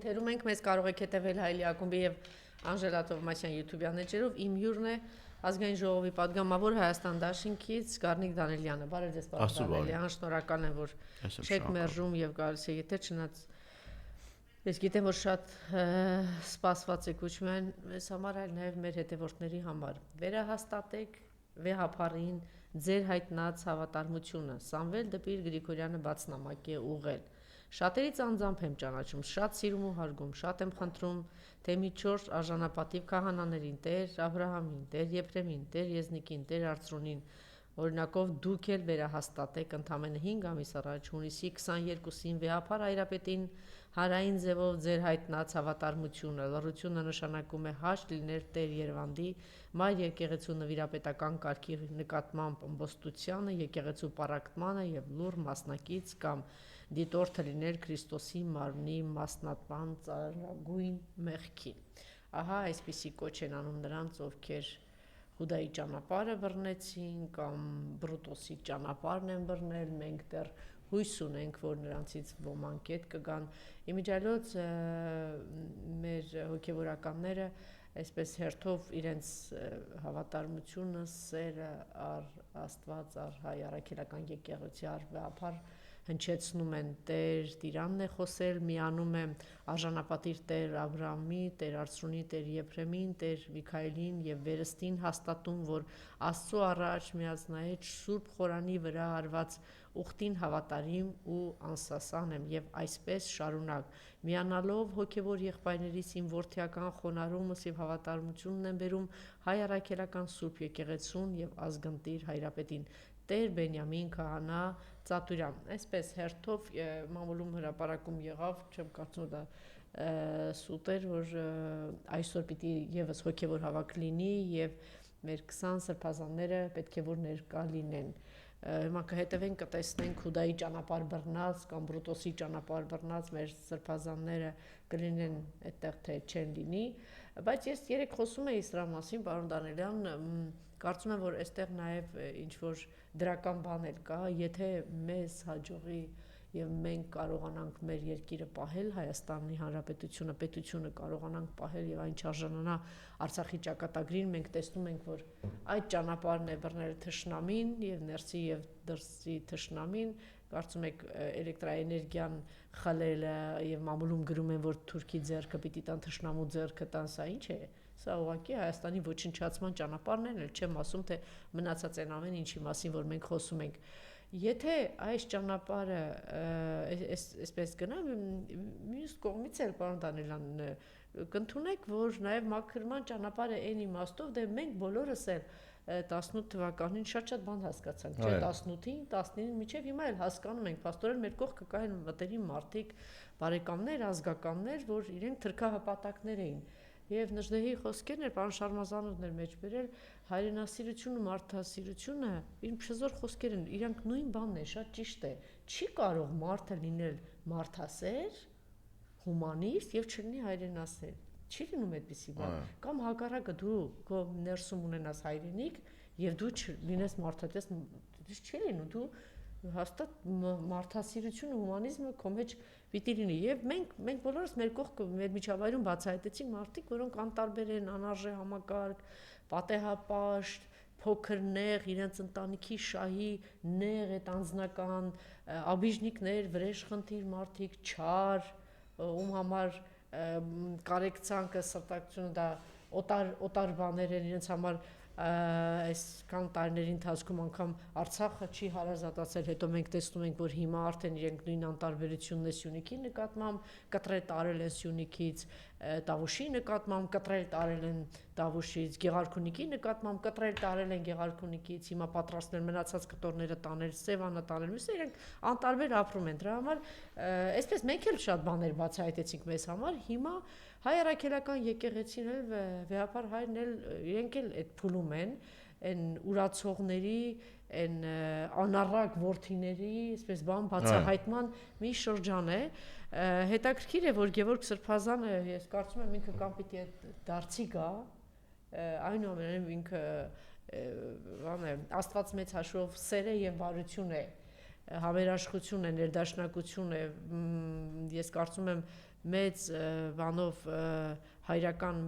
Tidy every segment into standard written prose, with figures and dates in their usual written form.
Եթերում ենք, մեզ կարող եք հետևել Հայլի ակումբի եւ Անժելա Թովմասյան YouTube-յան էջերով։ Իմ հյուրն է Ազգային ժողովի падգամավոր Հայաստան Դաշինքից Գառնիկ Դանիելյանը։ Բարև ձեզ, պարոն Դանիելյան, շնորհակալ եմ, որ չեք մերժում եւ գալիս եք եթե չնայած ես գիտեմ, որ շատ սպասված եք ուշմեն մեզ համար, այլ նաեւ մեր հետևորդների համար։ Վերահաստատեք վեհապարին ձեր հայտնած հավատարմությունը։ Սամվել Դպիր Գրիգորյանը բաց նամակ է ուղղել։ Շատերից անձամբ եմ ճանաչում, շատ սիրում ու հարգում, շատ եմ խնդրում, թե մի 4 արժանապատիվ քահանաներին, Տեր Աբրահամին, Տեր Եփրեմին, Տեր Եզնիկին, Տեր Արծրունին, օրինակով դուք էլ վերահաստատեք ընդամենը 5 ամիս առաջ հունիսի 22-ին վեհապար Հայրապետին հարային ձևով ձեր հայտնած հավատարմությունը։ Լռությունը նշանակում է հաշտ լինել Տեր Երվանդի Մայր եկեղեցու նվիրապետական կարգի նկատմամբ ըմբոստությանը, եկեղեցու պառակտմանը եւ լուռ մասնակից կամ դիտորդը լինել Քրիստոսի մարմնի մասնատման ծառագույն մեղքին։ Ահա այսպիսի կոչ են անում նրանց, ովքեր Հուդայի ճանապարհը բռնեցին կամ Բրուտոսի ճանապարհն են բռնել, մենք դեռ հույս ունենք, որ նրանցից ոմանք հետ կգան։ Իմիջիայլոց մեր հոգևորականները այսպես հերթով իրենց հավատարմությունը, սերը առ Աստված, առ Հայ առաքելական եկեղեցի, առ վեհապար հնչեցնում են Տեր Տիրանն է խոսել, միանում է արժանապատիվ Տեր Աբրահամի, Տեր Արծրունի, Տեր Եփրեմին, Տեր Միքայելին եւ վերստին հաստատում, որ Աստծո առաջ միածնահետ Սուրբ Խորանի վրա արված ուխտին հավատարիմ ու անսասան եմ եւ այսպես շարունակ միանալով հոգեվոր եղբայրներիս իմ որդիական խոնարհումս եւ հավատարմությունն եմ բերում Հայ առաքելական Սուրբ եկեղեցուն եւ ազգընտիր Հայրապետին Տեր Բենյամին Քահանա Ծատուրյան։ Այսպես հերթով մամուլում հրապարակում եղավ, չեմ կարծում դա սուտ էր, որ այսօր պիտի եւս հոգեվոր հավաք լինի եւ մեր 20 սրբազանները պետք է որ ներկա լինեն։ Հիմա կհետևենք, կտեսնենք Հուդայի ճանապարհ բռնած կամ Բրուտոսի ճանապարհ բռնած մեր սրբազանները կլինեն այդտեղ թե չեն լինի, բայց ես երեք խոսում էի սրա մասին, պարոն Դանիելյան, կարծում եմ, որ այստեղ նաև ինչ որ դրական բան էլ կա, եթե մեզ հաջողի եւ մենք կարողանանք մեր երկիրը պահել, Հայաստանի Հանրապետությունը, պետությունը կարողանանք պահել եւ այն չարժանանա Արցախի ճակատագրին, մենք տեսնում ենք, որ այդ ճանապարհն է բռնել թշնամին եւ ներսի եւ դրսի թշնամին, կարծում եք էլեկտրաէներգիան խլելը եւ մամուլում գրում են, որ Թուրքի ձեռքը պիտի տան թշնամու ձեռքը տան, սա ինչ է։ Սա ուղղակի Հայաստանի ոչնչացման ճանապարհն է, չեմ ասում, թե մնացած այն ամեն ինչի մասին, որ մենք խոսում ենք։ Եթե այս ճանապարհը այսպես գնա, մյուս կողմից էլ պարոն Դանիելյան կընդունեք, որ նաև մաքրման ճանապարհը այն իմաստով, դե մենք բոլորս էլ 18 թվականին շատ բան հասկացանք, չէ, 18-ին, 19-ին, մինչև հիմա էլ հասկանում ենք, փաստորեն մեր կողքը կային մտերիմ մարդիկ, բարեկամներ, ազգականներ, որ իրենք թրքահպատակներ էին։ Եվ Նժդեհի խոսքերն էր, պարոն Շարմազանովն էր մեջ բերել, հայրենասիրությունը, մարդասիրությունը, իմ փշզոր խոսքեր են, իրանք նույն բանն է, շատ ճիշտ է։ Չի կարող մարդը լինել մարդասեր, հումանիստ եւ չլինի հայրենասեր։ Չի լինում այդպիսի բան։ Կամ հակառակը դու քո ներսում ունենաս հայրենիք եւ դու չլինես մարդատես, չի լինում, դու հաստատ մարդասիրությունը, հումանիզմը քո մեջ պիտի լինի եւ մենք բոլորս մեր կողքը մեր միջավայրում բացահայտեցինք մարդիկ, որոնք անտարբեր են, անարժե համակարգ, պատեհապաշտ, փոքր նեղ, իրենց ընտանիքի շահի նեղ այդ անձնական աբիժնիկներ, վրեժխնդիր մարդիկ, չար, ում համար կարեկցանքը, սրտակցությունը դա օտար բաներ են իրենց համար այսքան տարիների ընթացքում անգամ Արցախը չի հարազատացել, հետո մենք տեսնում ենք, որ հիմա արդեն իրենք նույն անտարբերությունն է Սյունիքի նկատմամբ, կտրել տարել են Սյունիքից, Տավուշի նկատմամբ կտրել տարել են Տավուշից, Գեղարքունիքի նկատմամբ կտրել տարել են Գեղարքունիքից, հիմա պատրաստներ մնացած կտորները տանել, Սևանը տանել, մյուսը իրենք անտարբեր ապրում են, դրա համար այսպես մենք էլ շատ բաներ բացահայտեցինք մեզ համար, հիմա Հայ առաքելական եկեղեցին էլ վեհապար հայրն էլ իրենք էլ այդ փուլում են, այն ուրացողների, այն անառակ որդիների, այսպես բան բացահայտման մի շրջան է, հետաքրքիր է, որ Գևորգ Սրբազանը, ես կարծում եմ ինքը կամ պիտի դարձի գա, այնուամենայնիվ ինքը բան է, Աստված մեծ հաշվով սեր է եւ բարություն է, համերաշխություն է, ներդաշնակություն է, ես կարծում եմ մեծ բանով հայրական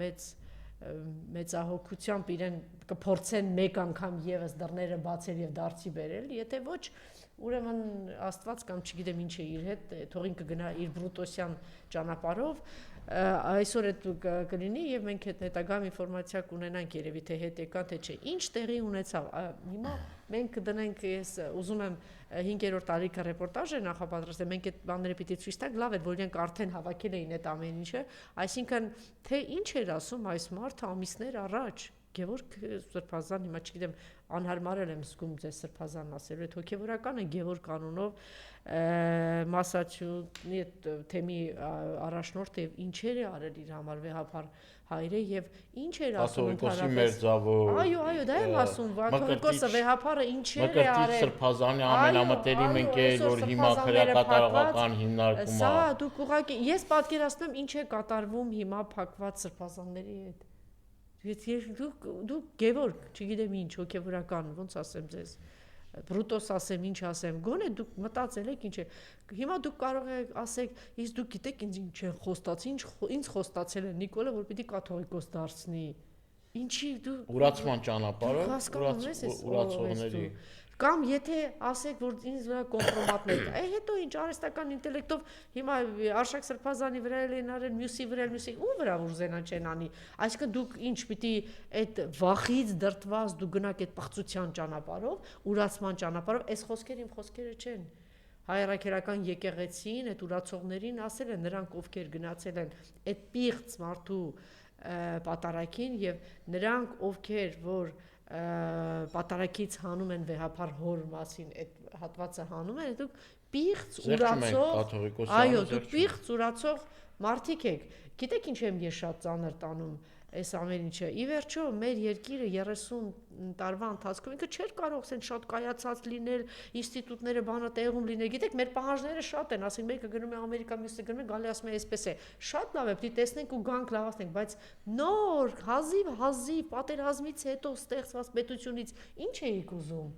մեծահոգությամբ իրեն կփորձեն մեկ անգամ եւս դռները բացել եւ դարձի բերել, եթե ոչ, ուրեմն Աստված կամ չգիտեմ ինչ է իր հետ, թող ինքը գնա իր բրուտոսյան ճանապարհով, այսօր այդ կլինի եւ մենք այդ հետագայում ինֆորմացիա կունենանք երևի թե հետ եկան թե չէ, ինչ տեղի ունեցավ, հիմա մենք դնենք, ես ուզում եմ 5-րդ տարիքը ռեպորտաժ է նախապատրաստել, մենք այդ բաները պիտի ցույց տանք, լավ էր, որ իրենք արդեն հավաքել էին այդ ամեն ինչը, այսինքն թե ինչ էր ասում այս մարդը ամիսներ առաջ, Գևորգ Սրբազան, հիմա չգիտեմ, անհարմար եմ զգում ձեզ Սրբազան ասելու, այդ հոգևորականը Գևորգ անունով Մասաչուսեթսի թեմի առաջնորդ եւ ինչեր է արել իր համար վեհապար հայրը եւ ինչ էր ասում ընդհանրապես այո դա եմ ասում Վաքրիկոսը վեհապարը ինչեր է արել Սրբազանի ամենամտերիմ ընկեր որ հիմա քրեակատարողական հիմնարկում սա դուք ուղղակի ես պատկերացնում ինչ է կատարվում հիմա փակված սրբազանների հետ դուք Գևորգ չգիտեմ ինչ հոգևորական ոնց ասեմ ձեզ բրուտոս ասեմ, ինչ ասեմ, գոնե դուք մտածել եք ինչ է, հիմա դուք կարող եք ասեք, իսկ դուք գիտեք ինձ ինչ են խոստացի, ինձ խոստացել են Նիկոլը, որ պիտի կաթողիկոս դարձնի, ինչի դու ուրացման ճանապարհով, ուրացողների Կամ եթե ասեք, որ ինձ վրա կոմպրոմատներ կա, հետո ինչ արհեստական ինտելեկտով հիմա Արշակ Սրբազանի վրա են արել, մյուսի վրա, ում վրա ուզենա չեն անի, այսինքն դուք ինչ պիտի այդ վախից դրտված դու գնաք այդ պղծության ճանապարհով, ուրացման ճանապարհով, այս խոսքերը իմ խոսքերը չեն։ Հայրաքերական եկեղեցին, այդ ուրացողներին ասել են նրանք ովքեր գնացել են այդ պիղծ մարդու պատարագին եւ նրանք ովքեր որ պատարագից հանում են վեհապար հոր մասին այդ հատվածը հանում են դուք պիղծ ուրացող այո դուք պիղծ ուրացող մարդիկ եք գիտեք ինչ եմ ես շատ ծանր տանում այս ամեն ինչը ի վերջո մեր երկիրը 30 տարվա ընթացքում ինքը չէր կարող ասեն շատ կայացած լինել ինստիտուտները բանը տեղում լինել գիտեք մեր պահանջները շատ են ասենք մեկը գնում է Ամերիկա մյուսը գնում է գալի ասում է այսպես է շատ լավ է պիտի տեսնենք ու գանք լավացնենք բայց նոր հազիվ պատերազմից հետո ստեղծված պետությունից ինչ էիք ուզում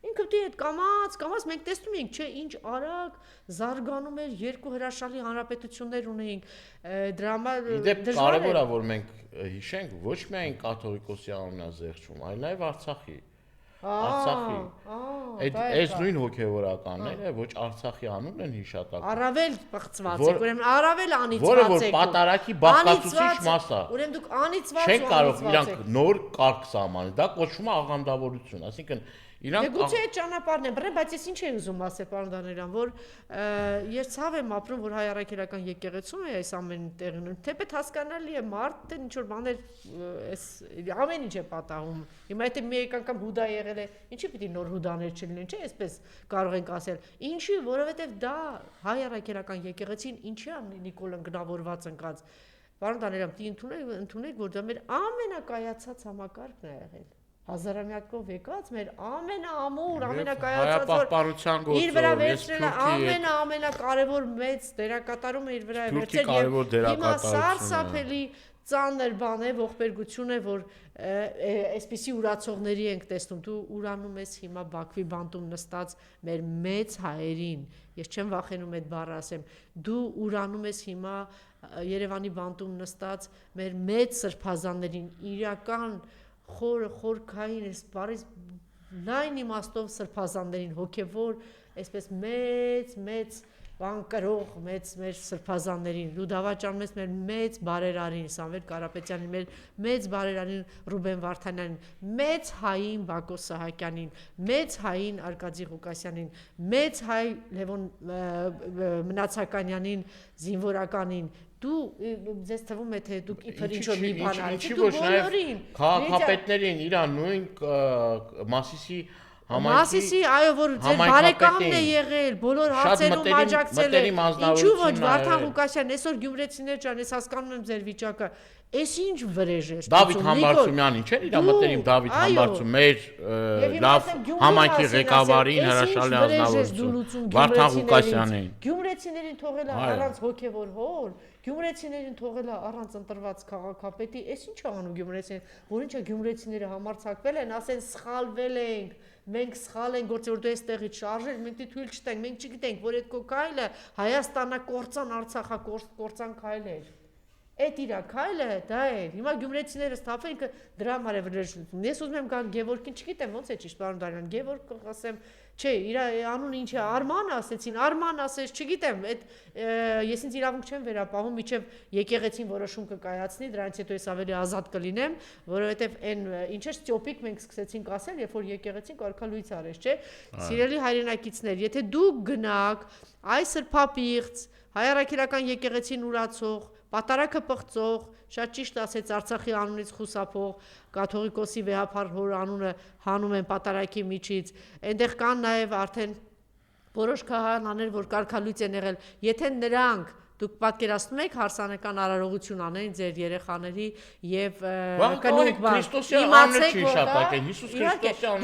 Ինքը դի այդ կամած մենք տեսնում ենք, չէ, ինչ արագ զարգանում էր երկու հրաշալի հանրապետություններ ունեինք, դրա համար դժվար է որ մենք հիշենք ոչ միայն կաթողիկոսի անունն է զեղչում, այլ նաև Արցախի։ Այս նույն հոգևորականները ոչ Արցախի անունն են հիշատակում։ Առավել բղծված եք, ուրեմն առավել անիծված եք։ Որը որ պատարագի բաղկացուցիչ մաս է։ Ուրեմն դուք անիծված չեն կարող իրանք նոր կարգ սահմանել, դա կոչվում է աղանդավորություն, այսինքն Գուցե այդ ճանապարհն է բռնել, բայց ես ինչ եմ ուզում ասել, պարոն Դանիելյան, որ ես ցավ եմ ապրում, որ հայ առաքելական եկեղեցում է այս ամեն տեղն ու թեպետ հասկանալի է մարդը ինչ որ բաներ այս ամեն ինչ է պատահում։ Հիմա եթե մի անգամ հուդա եղել է, ինչի՞ պիտի նոր հուդաներ չլինեն, չէ՞, այսպես կարող ենք ասել։ Ինչի, որովհետև դա հայ առաքելական եկեղեցին ինչի է Նիկոլան գնավորված ընկած։ Պարոն Դանիելյան, պիտի ընդունեք, որ դա մեր ամենակայացած համակարգն է եղել։ Հազարամյակով եկած մեր ամենաամուր, ամենակայացած որ իր վրա վերցրել է ամենակարևոր մեծ դերակատարումը իր վրա է վերցրել եւ հիմա սարսափելի ծանր բան է, ողբերգություն է, որ այսպիսի ուրացողների ենք տեսնում։ Դու ուրանում ես հիմա Բաքվի բանտում նստած մեր մեծ հայերին, ես չեմ վախենում այդ բառը ասեմ, դու ուրանում ես հիմա Երևանի բանտում նստած մեր մեծ սրբազաններին, իրական խորքային այս բարից լայն իմաստով սրբազաններին հոգևոր այսպես մեծ բան կրող մեր սրբազաններին դու դավաճանում ես մեր մեծ բարերարին Սամվել Կարապետյանին մեր մեծ բարերարին Ռուբեն Վարդանյանին մեծ հային Բակո Սահակյանին մեծ հային Արկադի Ղուկասյանին մեծ հայ Լևոն Մնացականյանին զինվորականին Դու ձեզ թվում է թե դուք իբր ինչ-որ մի բան արեցիք, դու բոլորին քաղաքապետներին իրան նույն Մասիսի, այո, որ ձեր բարեկամն է եղել, բոլոր հարցերում աջակցել է, ինչու ոչ Վարդան Ղուկասյան, այսօր գյումրեցիներ ջան, ես հասկանում եմ ձեր վիճակը, Էս ինչ վրեժ է Դավիթ Համբարձումյանին, չէ՞ իր մտերիմ Դավիթ Համբարձում, մեր լավ համայնքի ղեկավարին հրաշալի ազնվորություն, Վարդան Ղուկասյանին։ Գյումրեցիներին թողել առանց հոգևոր հոր, Գյումրեցիներին թողել է առանց ընտրված քաղաքապետի, այս ինչ է անում գյումրեցիներին, որ ինչա գյումրեցիները համարձակվել են, ասեն սխալվել ենք, մենք սխալ ենք, գործ որ դու այստեղից շարժել, մենք դի թույլ չտենք, մենք չգիտենք, որ այդ քո քայլը Հայաստանա կործան, Արցախա կործան քայլ էր։ Այդ իրա քայլը դա է։ Հիմա գյումրեցիները ստափեն ինքը դրա համար է վրեժում։ Ես ուզում եմ գալ Գևորգին, չգիտեմ ոնց է ճիշտ պարոն Դարյան, Գևորգ ասեմ, չէ, իր անունը ինչ է, Արման ասեցին, Արման ասես, չգիտեմ, այդ ես ինձ իրավունք չեմ վերապահում, միջև եկեղեցին որոշում կկայացնի, դրանից հետո ես ավելի ազատ կլինեմ, որովհետև այն ինչ է ստյոպիկ մենք սկսեցինք ասել, երբ որ եկեղեցին կարգալույց արեց, չէ։ Սիրելի հայրենակիցներ, եթե դուք գնաք այս սրբապիղծ հայ առաքելական եկեղեցին ուրացող Պատարակը պղծող, շատ ճիշտ ասեց Արցախի անունից խուսափող կաթողիկոսի վեհափառ հոր անունը հանում են պատարակի միջից, այնտեղ կան նաև արդեն որոշ քահանաներ, որ կարգալույց են եղել, եթե նրանք դուք պատկերացնում եք հարսանեկան արարողություն անեն ձեր երեխաների եւ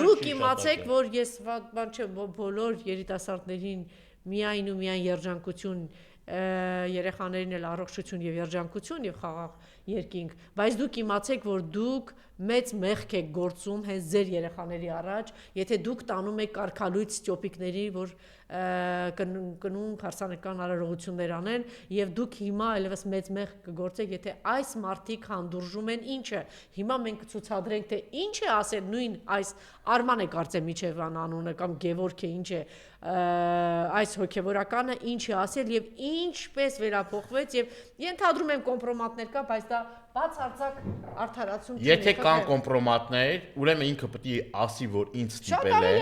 դուք իմացեք, որ ես բան չէ, բոլոր երիտասարդներին միայն ու միայն երջանկություն երեխաներին էլ առողջություն եւ երջանկություն եւ խաղաղ երկինք, բայց դուք իմացեք, որ դուք մեծ մեղք եք գործում հենց ձեր երեխաների առաջ, եթե դուք տանում եք կարգալույց ստյոպիկների, որ կնում հարսանեկան արարողություններ անեն եւ դուք հիմա այլևս մեծ մեղք կգործեք, եթե այս մարդիկ հանդուրժում են ինչը, հիմա մենք կցուցադրենք, թե ինչ է ասել նույն այս Արման է կարծեմ Միչևյան անունը կամ Գևորգ է ինչ է այս հոգևորականը ինչ է ասել եւ ինչպես վերափոխվեց եւ ենթադրում եմ կոմպրոմատներ կա, բայց դա բացարձակ արդարացում չի։ Եթե կան կոմպրոմատներ, ուրեմն ինքը պետք է ասի, որ ինձ ստիպել են,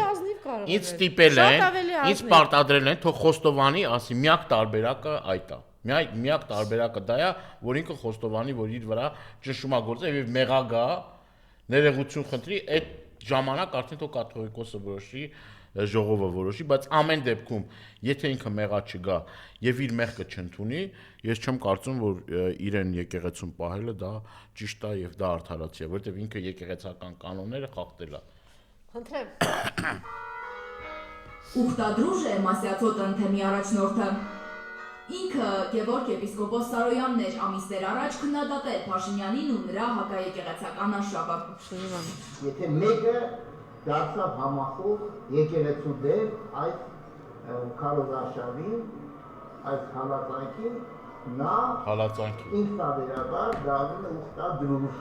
ինձ ստիպել են, ինձ պարտադրել են, թող Խոստովանի ասի, միակ տարբերակը այդ է։ Միակ տարբերակը դա է, որ ինքը Խոստովանի, որ իր վրա ճշմարտագործել եւ մեղագա, ներողություն խնդրի, այդ ժամանակ արդեն թող կաթողիկոսը որոշի, ժողովը որոշի, բայց ամեն դեպքում, եթե ինքը մեղա չգա եւ իր մեղքը չընդունի, ես չեմ կարծում, որ իրեն եկեղեցում պահելը դա ճիշտ է եւ դա արդարացի է, որովհետեւ ինքը եկեղեցական կանոնները խախտել է։ Խնդրեմ։ Ուխտադրուժ է Մասյացոտ ընթեմի առաջնորդը։ Ինքը Գևորգ եպիսկոպոս Սարոյանն էր ամիսներ առաջ քննադատել Փաշինյանին ու նրա հակաեկեղեցական արշավը։ Եթե մեկը դարձավ համախոհ եկեղեցու դեմ այս քարոզարշավին, այս հալածանքին, նա ինքնաբերաբար դառնում է ուխտադրուժ։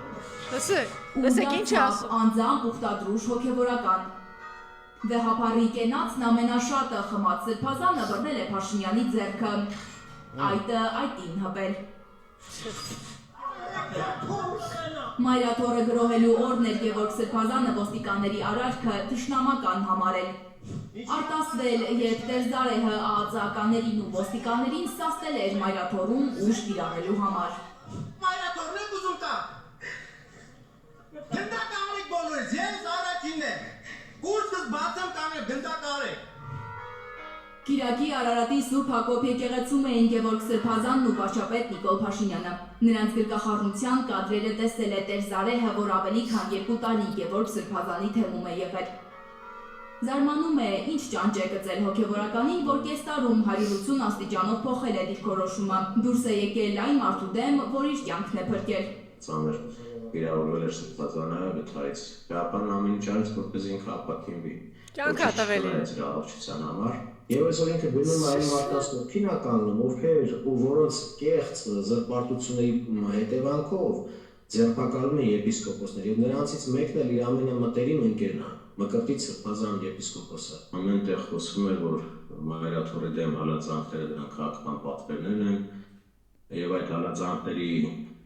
Լսեք ինչ է ասում։ Անձամբ ուխտադրուժ հոգևորական։ Վեհափառի կենացն ամենաշատը խմած սրբազանը բռնել է Փաշինյանի ձեռքը, այդին հպել։ Մայրաթորը գրոհելու օրն էր Գևորգ Սրբազանը ոստիկանների արարքը թշնամական համարել։ Արտասվել, երբ Տերզարեհը ԱԱԾ-ականներին ու ոստիկաններին սաստել էր Մայրաթորում ուժ կիրառելու համար։ Մայրաթորն եք ուզում կա։ Գնդակարեք բոլորից, ես առաջինն եմ։ Կուրսս բացեմ կանեմ, գնդակարեք։ Կիրակի Արարատի Սուրբ Հակոբ եկեղեցում էին Գևորգ Սրբազանն ու վարչապետ Նիկոլ Փաշինյանը։ Նրանց գրկախառնության կադրերը տեսել է Տերզարեհը, որ ավելի քան 2 տարի Գևորգ Սրբազանի թեմում է եղել։ Զարմանում է, ինչ ճանճ է գծել հոգևորականին, որ կես տարում 180 աստիճանով փոխել է դիրքորոշումը։ Դուրս է եկել այն մարդու դեմ, որ իր կյանքն է փրկել։ Ծանր վիրավորվել էր Սրբազանը վթարից։ Գապան ամեն ինչ արեց, որպես ինքը ապակինվի։ Կյանքը տվել է իր առողջության համար։ Եվ այսօր ինքը գնում այն մարդկանց մոքին ականում, ովքեր ու որոնց կեղծ զրպարտությունների հետևանքով ձերբակալում են եպիսկոպոսներ, եւ նրանցից մեկն էլ իր ամենամտերիմ ընկերն է, Մկրտիչ Սրբազան եպիսկոպոսը։ Ամենտեղ խոսվում էր, որ Մայրաթորի դեմ հալածանքները դրանք քաղաքական պատվերներ են, եւ այդ հալածանքների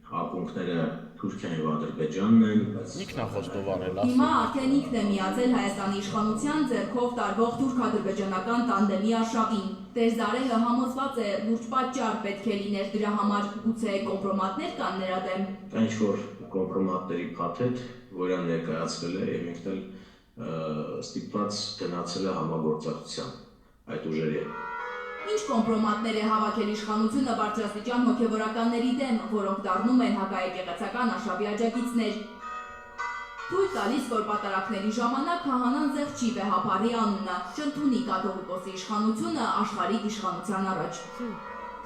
ակունքները Թուրքիան եւ Ադրբեջանն են։ Ինքն է Խոստովանել, ասել։ Հիմա արդեն ինքն է միացել Հայաստանի իշխանության ձեռքով տարվող թուրք-ադրբեջանական տանդեմի արշավին։ Տերզարեհը համոզված է, լուրջ պատճառ պետք է լիներ դրա համար, գուցե կոմպրոմատներ կան նրա դեմ։ Կա ինչ-որ կոմպրոմատների փաթեթ, որը ներկայացվել է եւ ինքն էլ ստիպված գնացել է համագործակցության այդ ուժերի։ Ինչ կոմպրոմատներ է հավաքել իշխանությունը բարձրաստիճան հոգևորականների դեմ, որոնք դառնում են հակաեկեղեցական արշավի աջակիցներ։ Թույլ տալիս, որ պատարակների ժամանակ քահանան զեղչի վեհափառի անունը, չընդունի կաթողիկոսի իշխանությունը աշխարհիկ իշխանության առաջ։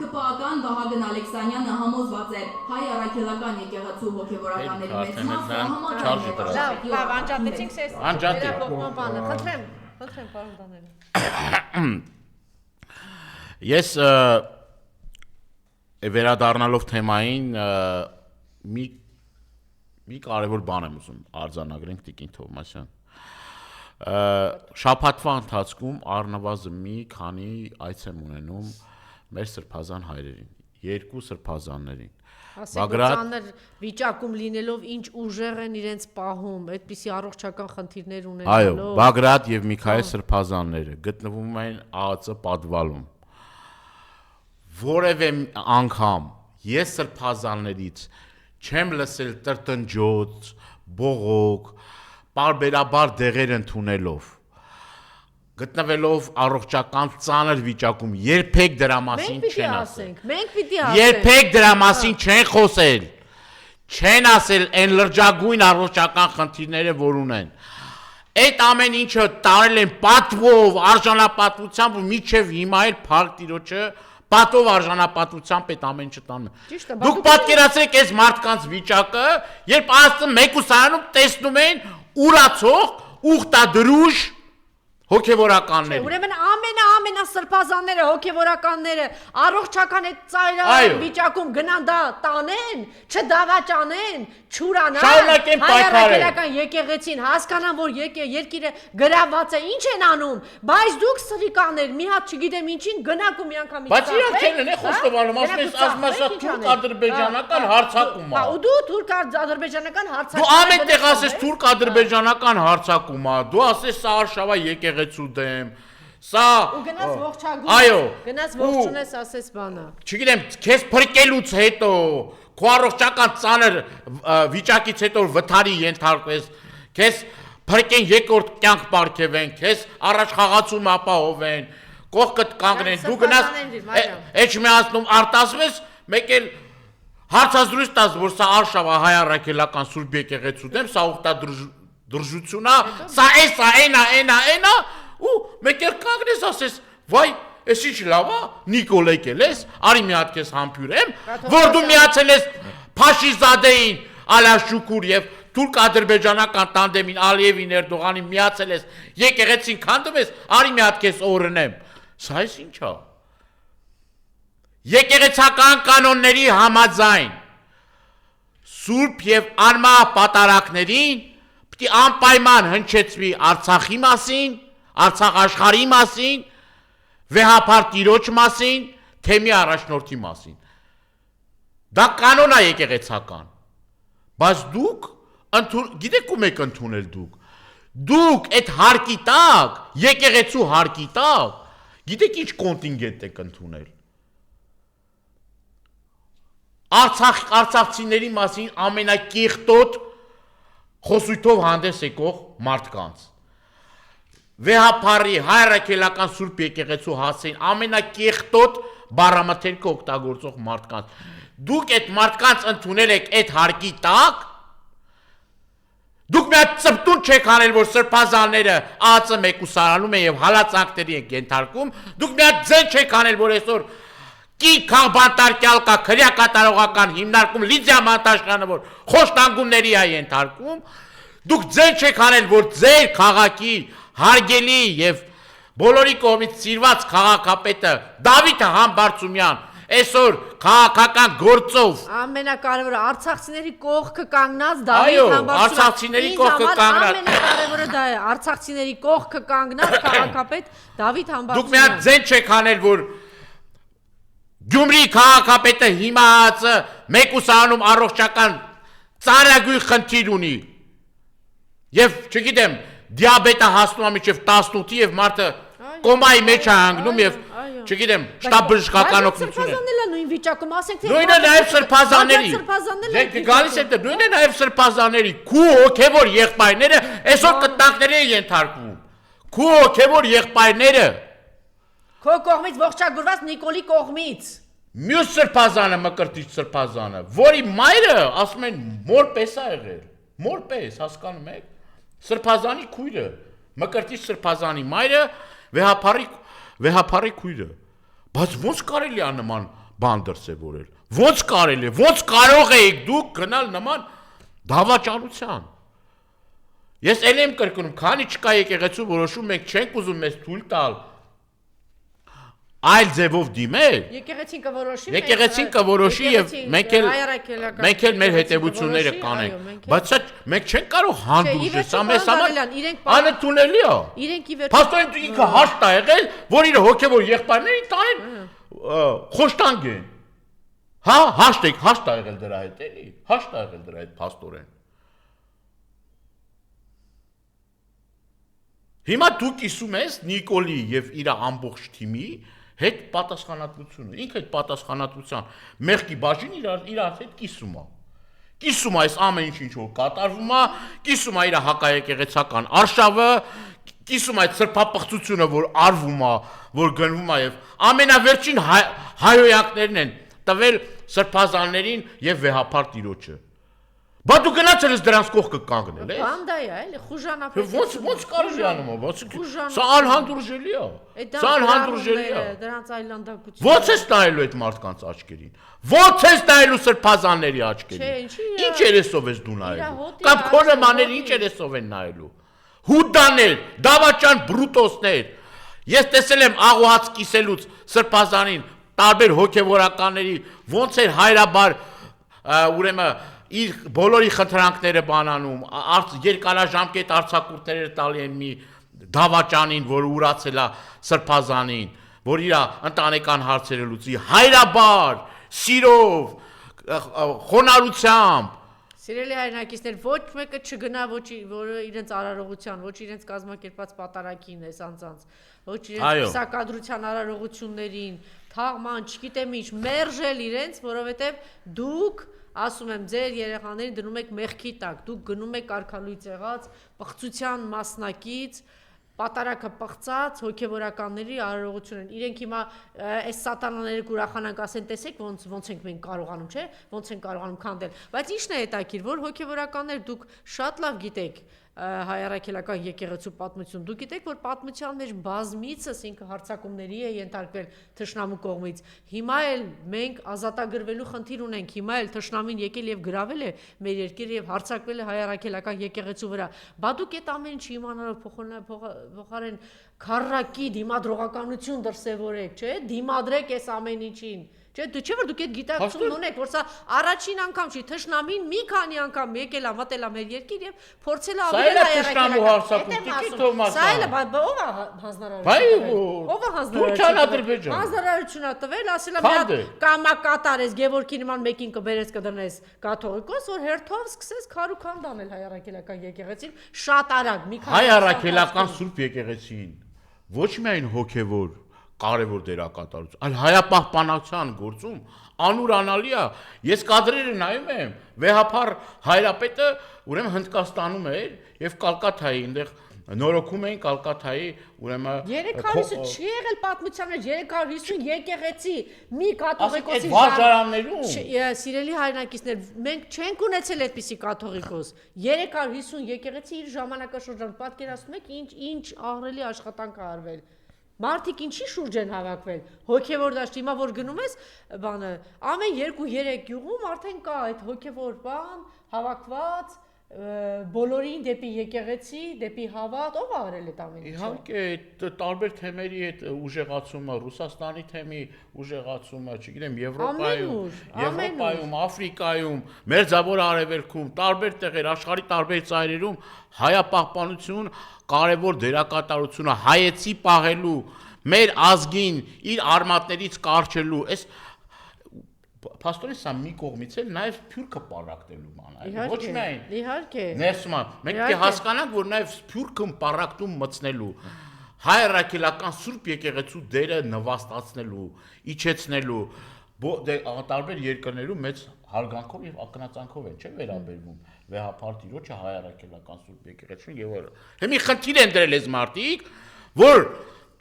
ԿՊԱ-ական Վահագն Ալեքսանյանը համոզված է, հայ առաքելական եկեղեցու հոգևորականների մեծ մասը համաձայն է լավ, անջատեցինք սես։ Անջատի։ Վերակողման բանը, խնդրեմ, պարոն Դանիել։ Ես վերադառնալով թեմային մի կարևոր բան եմ ուզում արձանագրենք Տիկին Թովմասյան։ Շաբաթվա ընթացքում առնվազն մի քանի այց եմ ունենում մեր սրբազան հայրերին, երկու սրբազաններին։ Ծանր վիճակում լինելով ինչ ուժեղ են իրենց պահում, այդպիսի առողջական խնդիրներ ունենալով։ Այո, Բագրատ եւ Միքայել սրբազանները գտնվում են ԱԱԾ պատվալում։ Որևէ անգամ ես սրբազաններից չեմ լսել տրտնջոց, բողոք, պարբերաբար դեղեր ընդունելով, գտնվելով առողջական ծանր վիճակում, երբեք դրա մասին չեն ասել։ Մենք պիտի ասենք։ Երբեք դրա մասին չեն խոսել։ Չեն ասել այն լրջագույն առողջական խնդիրները, որ ունեն։ Այդ ամեն ինչը տարել են պատվով, արժանապատվությամբ ու միջև հիմա էլ փառք Տիրոջը պատով արժանապատվությամբ այդ ամեն ինչը տանում։ Դուք պատկերացրեք այս մարդկանց վիճակը, երբ Աստծո մեկուսարանում տեսնում են ուրացող, ուխտադրուժ հոգևորականներ։ Ուրեմն ամենասրբազանները, հոգևորականները առողջական այդ ծայրահեղ վիճակում գնան դա տանեն, չդավաճանեն, չուրանան։ Շարունակեն պայքարել։ Հայրական եկեղեցին հասկանան, որ երկիրը գրաված է, ինչ են անում, բայց դուք սրիկաներ, մի հատ չգիտեմ ինչին գնաք ու մի անգամ Բայց իրանք չեն են խոստովանում, ասես թուրք-ադրբեջանական հարձակում է։ Ու դու թուրք-ադրբեջանական հարձակում։ Դու ամեն տեղ ասես թուրք-ադրբեջանական հարձակում է, դու ասես սա Արշավա եկեղեցու դեմ, սա ու գնաց ողջագույն։ Այո։ Գնաց ողջունես ասես բանը։ Չգիտեմ, քեզ փրկելուց հետո, քո առողջական ծանր վիճակից հետո վթարի ենթարկվես, քեզ փրկեն երկրորդ կյանք պարգևեն, քեզ առաջ խաղացում ապահովեն, կողքդ կանգնեն, դու գնաց Էջմիածնում արտասվես, մեկ էլ հարցազրույց տաս, որ սա Արշավա հայ առաքելական Սուրբ եկեղեցու դեմ, սա ուխտադրժություն է, սա այնա, ու մեկ էլ կանգնես ասես, վայ, ես ինչ լավ է, Նիկոլ եկել ես, արի մի հատ քեզ համբյուրեմ, որ դու միացել ես Փաշիզադեին, Ալաշուկուր եւ թուրք-ադրբեջանական տանդեմին Ալիևին Էրդողանին միացել ես, եկեղեցին քանդում ես, արի մի հատ քեզ օրհնեմ։ Սա էս ինչ է։ Եկեղեցական կանոնների համաձայն Սուրբ եւ անմահ պատարակներին պիտի անպայման հնչեցվի Արցախի մասին, Արցախ աշխարհի մասին, վեհապար Տիրոջ մասին, թեմի առաջնորդի մասին։ Դա կանոն է եկեղեցական։ Բայց դուք գիտեք ում եք ընդունել դուք։ Դուք այդ հարկի տակ, եկեղեցու հարկի տակ, գիտեք ինչ կոնտինգենտ եք ընդունել։ Արցախցիների մասին ամենակեղտոտ խոսույթով հանդես եկող մարդկանց։ Վեհապարի հայ առաքելական Սուրբ եկեղեցու հասցեին ամենակեղտոտ բառամթերքը օգտագործող մարդկանց։ Դուք այդ մարդկանց ընդունել եք այդ հարկի տակ, դուք մի հատ ծպտուն չեք անել, որ սրբազանները ԱԱԾ մեկուսարանում են եւ հալածանքների են ենթարկում, դուք մի հատ ձեն չեք անել, որ այսօր Կի քաղբանտարկյալ կա քրեակատարողական հիմնարկում Լիդիա Մանտաշյանը, որ խոշտանգումների է ենթարկում, դուք ձեր չեք անել, որ ձեր քաղաքի հարգելի եւ բոլորի կողմից սիրված քաղաքապետը Դավիթ Համբարձումյան այսօր քաղաքական գործով ամենակարևորը արցախցիների կողքը կանգնած Դավիթ Այո, Համբարձումյան արցախցիների կողքը կանգնած ամենակարևորը դա է արցախցիների կողքը կանգնած քաղաքապետ Դավիթ Համբարձումյան Դուք մի հատ ձեն չեք անել, որ Գյումրի քաղաքապետը հիմա ԱԱԾ մեկուսանում առողջական ծանրագույն խնդիր ունի եւ չգիտեմ դիաբետը հասնում է մինչեւ 18-ի եւ մարդը կոմայի մեջ է հանգնում եւ չգիտեմ շտապ բժշկական օգնություն է նույն վիճակում ասենք թե նույնը նաեւ սրբազանների գալիս է նույնը նաեւ սրբազանների քու հոգեվոր եղբայրները այսօր կտակների են ենթարկվում քու հոգեվոր եղբայրները Քո կողմից ողջագուրված Նիկոլի կողմից Մյուս սրբազանը մկրտիչ սրբազանը, որի մայրը ասում են մորպես է եղել, մորպես, հասկանում եք, սրբազանի քույրը, մկրտիչ սրբազանի մայրը, վեհապարի քույրը, բայց ոնց կարելի է նման բան դրսևորել։ Ոնց կարելի է, ոնց կարող եք դուք գնալ նման դավաճանության։ Ես ել եմ կրկնում, քանի չկա եկեղեցու որոշում, մենք չենք ուզում մեզ թույլ տալ այլ ձևով դիմել։ Եկեղեցին կորոշի եւ մենք էլ մեր հետևությունները կանենք։ Բայց մենք չենք կարող հանդուրժել, սա մեզ համար անընդունելի է։ Պաստորեն ինքը հաշտ է եղել, որ իր հոգեվոր եղբայրներին տանեն խոշտանգ են։ Հա, հաշտ է եղել դրա հետ էլի, հաշտ է եղել դրա հետ պաստորեն։ Հիմա դու կիսում ես Նիկոլի եւ իր ամբողջ թիմի հետ պատասխանատվությունը, ինքը այդ պատասխանատվության մեղքի բաժին իր հետ կիսում է։ Կիսում է այս ամեն ինչ որ կատարվում է, կիսում է իր հակաեկեղեցական արշավը, կիսում է այդ սրբապղծությունը, որ արվում է, որ գնվում է եւ ամենավերջին հայոյանքներն են տվել սրբազաններին եւ վեհապար տիրոջը։ Բա դու գնացել ես դրանց կողքը կանգնել ես։ Բանդա է, էլի խուժանապետ։ Ոնց կարելի անում է, սա անհանդուրժելի է։ Սա անհանդուրժելի է։ Դրանց այլանդակություն։ Ոնց ես նայելու այդ մարդկանց աչքերին։ Ոնց ես նայելու սրբազանների աչքերին։ Ինչ երեսով ես դու նայելու։ Կամ քո նմանները ինչ երեսով են նայելու։ Հուդաներ, դավաճան բրուտոսներ։ Ես տեսել եմ աղոհաց կիսելուց սրբազանին տարբեր հոգևորականների ոնց էր հայրաբար ուրեմն իր բոլորի խնդրանքները բանանում, երկարաժամկետ արձակուրդները տալի են մի դավաճանին, որ ուրացել է սրբազանին, որ իր ընտանեկան հարցերը լուծի, հայրաբար, սիրով, խոնարհությամբ։ Սիրելի հայրենակիցներ, ոչ մեկը չգնա որը իրենց արարողության, ոչ իրենց կազմակերպած պատարագին է անձանց, ոչ իրենց փսակադրության արարողություններին, թաղման, չգիտեմ ինչ, մերժել իրենց, որովհետև դուք ասում եմ, ձեր երեխաներին դնում եք մեղքի տակ, դուք գնում եք արքալույց եղած, պղծության մասնակից, պատարակը պղծած, հոգևորականների արարողություն են։ Իրենք հիմա այս սատանաները կուրախանանք ասեն, տեսեք ոնց ենք մենք կարողանում, չէ՞, ոնց ենք կարողանում քանդել։ Բայց ի՞նչն է հետաքրքիր, որ հոգևորականներ դուք շատ լավ գիտեք հայ առաքելական եկեղեցու պատմություն։ Դուք գիտեք, որ պատմության մեջ բազմիցս ինքը հարձակումների է ենթարկվել թշնամու կողմից։ Հիմա էլ մենք ազատագրվելու խնդիր ունենք, հիմա էլ թշնամին եկել եւ գրավել է մեր երկիրը եւ հարձակվել է հայ առաքելական եկեղեցու վրա։ Բա դուք այդ ամեն ինչի իմանալով փոխարեն քառակի դիմադրողականություն դրսևորեք, չէ՞, դիմադրեք այս ամեն ինչին։ Չէ, որ դուք այդ գիտակցությունն ունեք, որ սա առաջին անգամ չի, թշնամին մի քանի անգամ եկել է, մտել է մեր երկիր եւ փորձել է ավել հայրաքելական։ Սա էլ ով է հանձնարարություն։ Ով է հանձնարարություն։ Հանձնարարությունը տվել, ասել է մի հատ կամակատար ես Գևորգի նման մեկին կբերես կդնես կաթողիկոս, որ հերթով սկսես քարուքան դանել հայ առաքելական եկեղեցին, շատ արագ, մի քանի։ Հայ առաքելական սուրբ եկեղեցին ոչ միայն հոգևոր կարևոր դերակատարություն, այլ հայապահպանության գործում անուրանալի է։ Ես կադրերը նայում եմ, վեհապար հայրապետը ուրեմն Հնդկաստանում էր եւ Կալկաթայի այնտեղ նորոգում էին Կալկաթայի ուրեմն 300-ը չի եղել պատմության մեջ 350 եկեղեցի մի կաթողիկոսի վարժարաններում։ Սիրելի հայրենակիցներ, մենք չենք ունեցել այդպիսի կաթողիկոս։ 350 եկեղեցի իր ժամանակաշրջան պատկերացնում եք ինչ ահռելի աշխատանք ա արվել։ Մարդիկ ինչի շուրջ են հավաքվել, հոգևոր դաշտ, հիմա որ գնում ես, բանը, ամեն 2-3 գյուղում արդեն կա այդ հոգևոր բան, հավաքված, բոլորին դեպի եկեղեցի, դեպի հավատ, ով արել այդ ամեն ինչը։ Իհարկե, տարբեր թեմերի այդ ուժեղացումը, Ռուսաստանի թեմի ուժեղացումը, չգիտեմ, Եվրոպայում, Աֆրիկայում, Մերձավոր Արևելքում, տարբեր տեղեր, աշխարհի տարբեր ծայրերում հայապահպանություն կարևոր դերակատարությունը հայեցի պահելու, մեր ազգին իր արմատներից կարճելու, այս Պաստորեն սա մի կողմից էլ նաև սփյուռքը պարակտելու բան է, ոչ միայն։ Իհարկե։ Ներսում, մենք պետք է հասկանանք, որ նաև սփյուռքը պարակտում մտցնելու, հայ առաքելական սուրբ եկեղեցու դերը նվաստացնելու, իջեցնելու, տարբեր երկրներում մեծ հարգանքով եւ ակնածանքով են, չէ՞ վերաբերվում վեհապար տիրոջը հայ առաքելական սուրբ եկեղեցուն եւ այլն։ Հիմի խնդիր են դրել այս մարդիկ, որ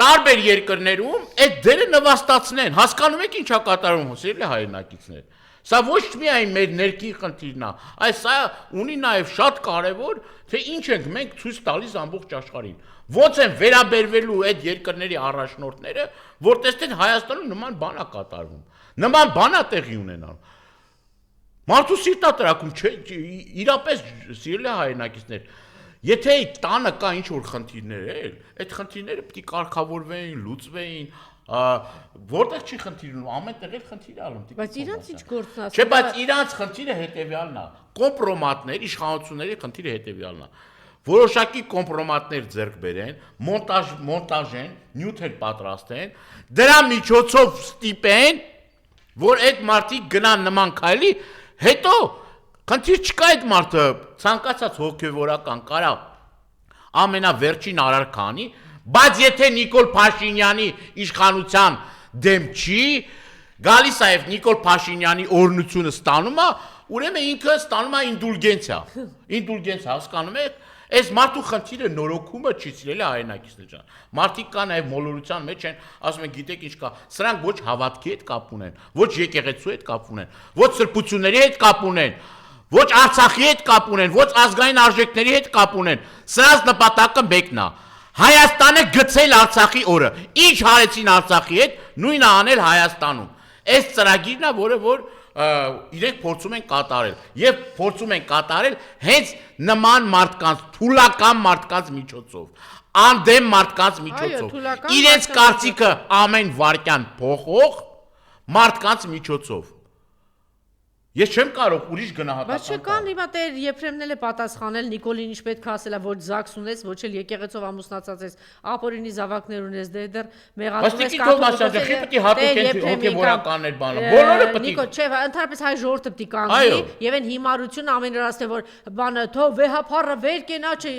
տարբեր երկրներում այդ դերը նվաստացնեն, հասկանում եք ինչա կատարում, սիրելի հայրենակիցներ։ Սա ոչ միայն մեր ներքին խնդիրն է, այլ սա ունի նաև շատ կարևոր, թե ինչ ենք մենք ցույց տալիս ամբողջ աշխարհին։ Ոնց են վերաբերվելու այդ երկրների առաջնորդները, որ տեսնեն Հայաստանում նման բան է կատարվում։ Նման բան է տեղի ունենալու։ Մարդու սիրտա տրակում չէ, իրապես սիրելի հայրենակիցներ, եթե տանը կա ինչ-որ խնդիրներ, այդ խնդիրները պետք է կարգավորվեին, լուծվեին, որտեղ չի խնդիրն, ամեն տեղ էլ խնդիր է ալում։ Բայց իրանց ինչ գործն է։ Չէ, բայց իրանց խնդիրը հետևյալն է, կոմպրոմատներ, իշխանությունների խնդիրը հետևյալն է։ Որոշակի կոմպրոմատներ ձեռք բերեն, մոնտաժեն, նյութեր պատրաստեն, դրա միջոցով ստիպեն, որ այդ մարդիկ գնան նման քայլի, հետո խնդիր չկա այդ մարդը ցանկացած հոգևորական կարա ամենավերջին արարքանի, բայց եթե Նիկոլ Փաշինյանի իշխանության դեմ չի, գալիս է եւ Նիկոլ Փաշինյանի օրհնությունը ստանում է, ուրեմն ինքը ստանում է ինդուլգենցիա, հասկանում եք։ Այս մարդու խնդիրը նորոգումը չի սիրելի հայրենակիցներ ջան։ Մարդիկ կա նաև մոլորության մեջ են, ասում են, գիտեք ինչ կա, սրանք ոչ հավատքի հետ կապ ունեն, ոչ եկեղեցու հետ կապ ունեն, ոչ սրբությունների հետ կապ ունեն, ոչ Արցախի հետ կապ ունեն, ոչ ազգային արժեքների հետ կապ ունեն։ Սրանց նպատակը մեկն է։ Հայաստանը գցել Արցախի օրը։ Ինչ հարեցին Արցախի հետ, նույնը անել Հայաստանում։ Այս ծրագիրն է, որը որ իրենք փորձում են կատարել եւ փորձում են կատարել հենց նման մարդկանց թուլական մարդկանց միջոցով անդեմ մարդկանց միջոցով իրենց կարծիքը ամեն վարքյան փոխող մարդկանց միջոցով ես չեմ կարող ուրիշ գնահատական բայց չկան հիմա Տեր Եփրեմն էլ է պատասխանել Նիկոլին ինչ պետք է ասելա ոչ զաքս ունես ոչ էլ եկեղեցով ամուսնացած ես ապօրինի զավակներ ունես դեր մեղադրում ես կաթողիկոսի պետք է հատուկ հոգեվորականներ բանը բոլորը պետք է չէ ընդհանրապես հայ ժողովուրդը պետք է կանգնի եւ այն հիմարությունը ամեն դրաստե որ բանը թող վեհապարը վեր կենա չէ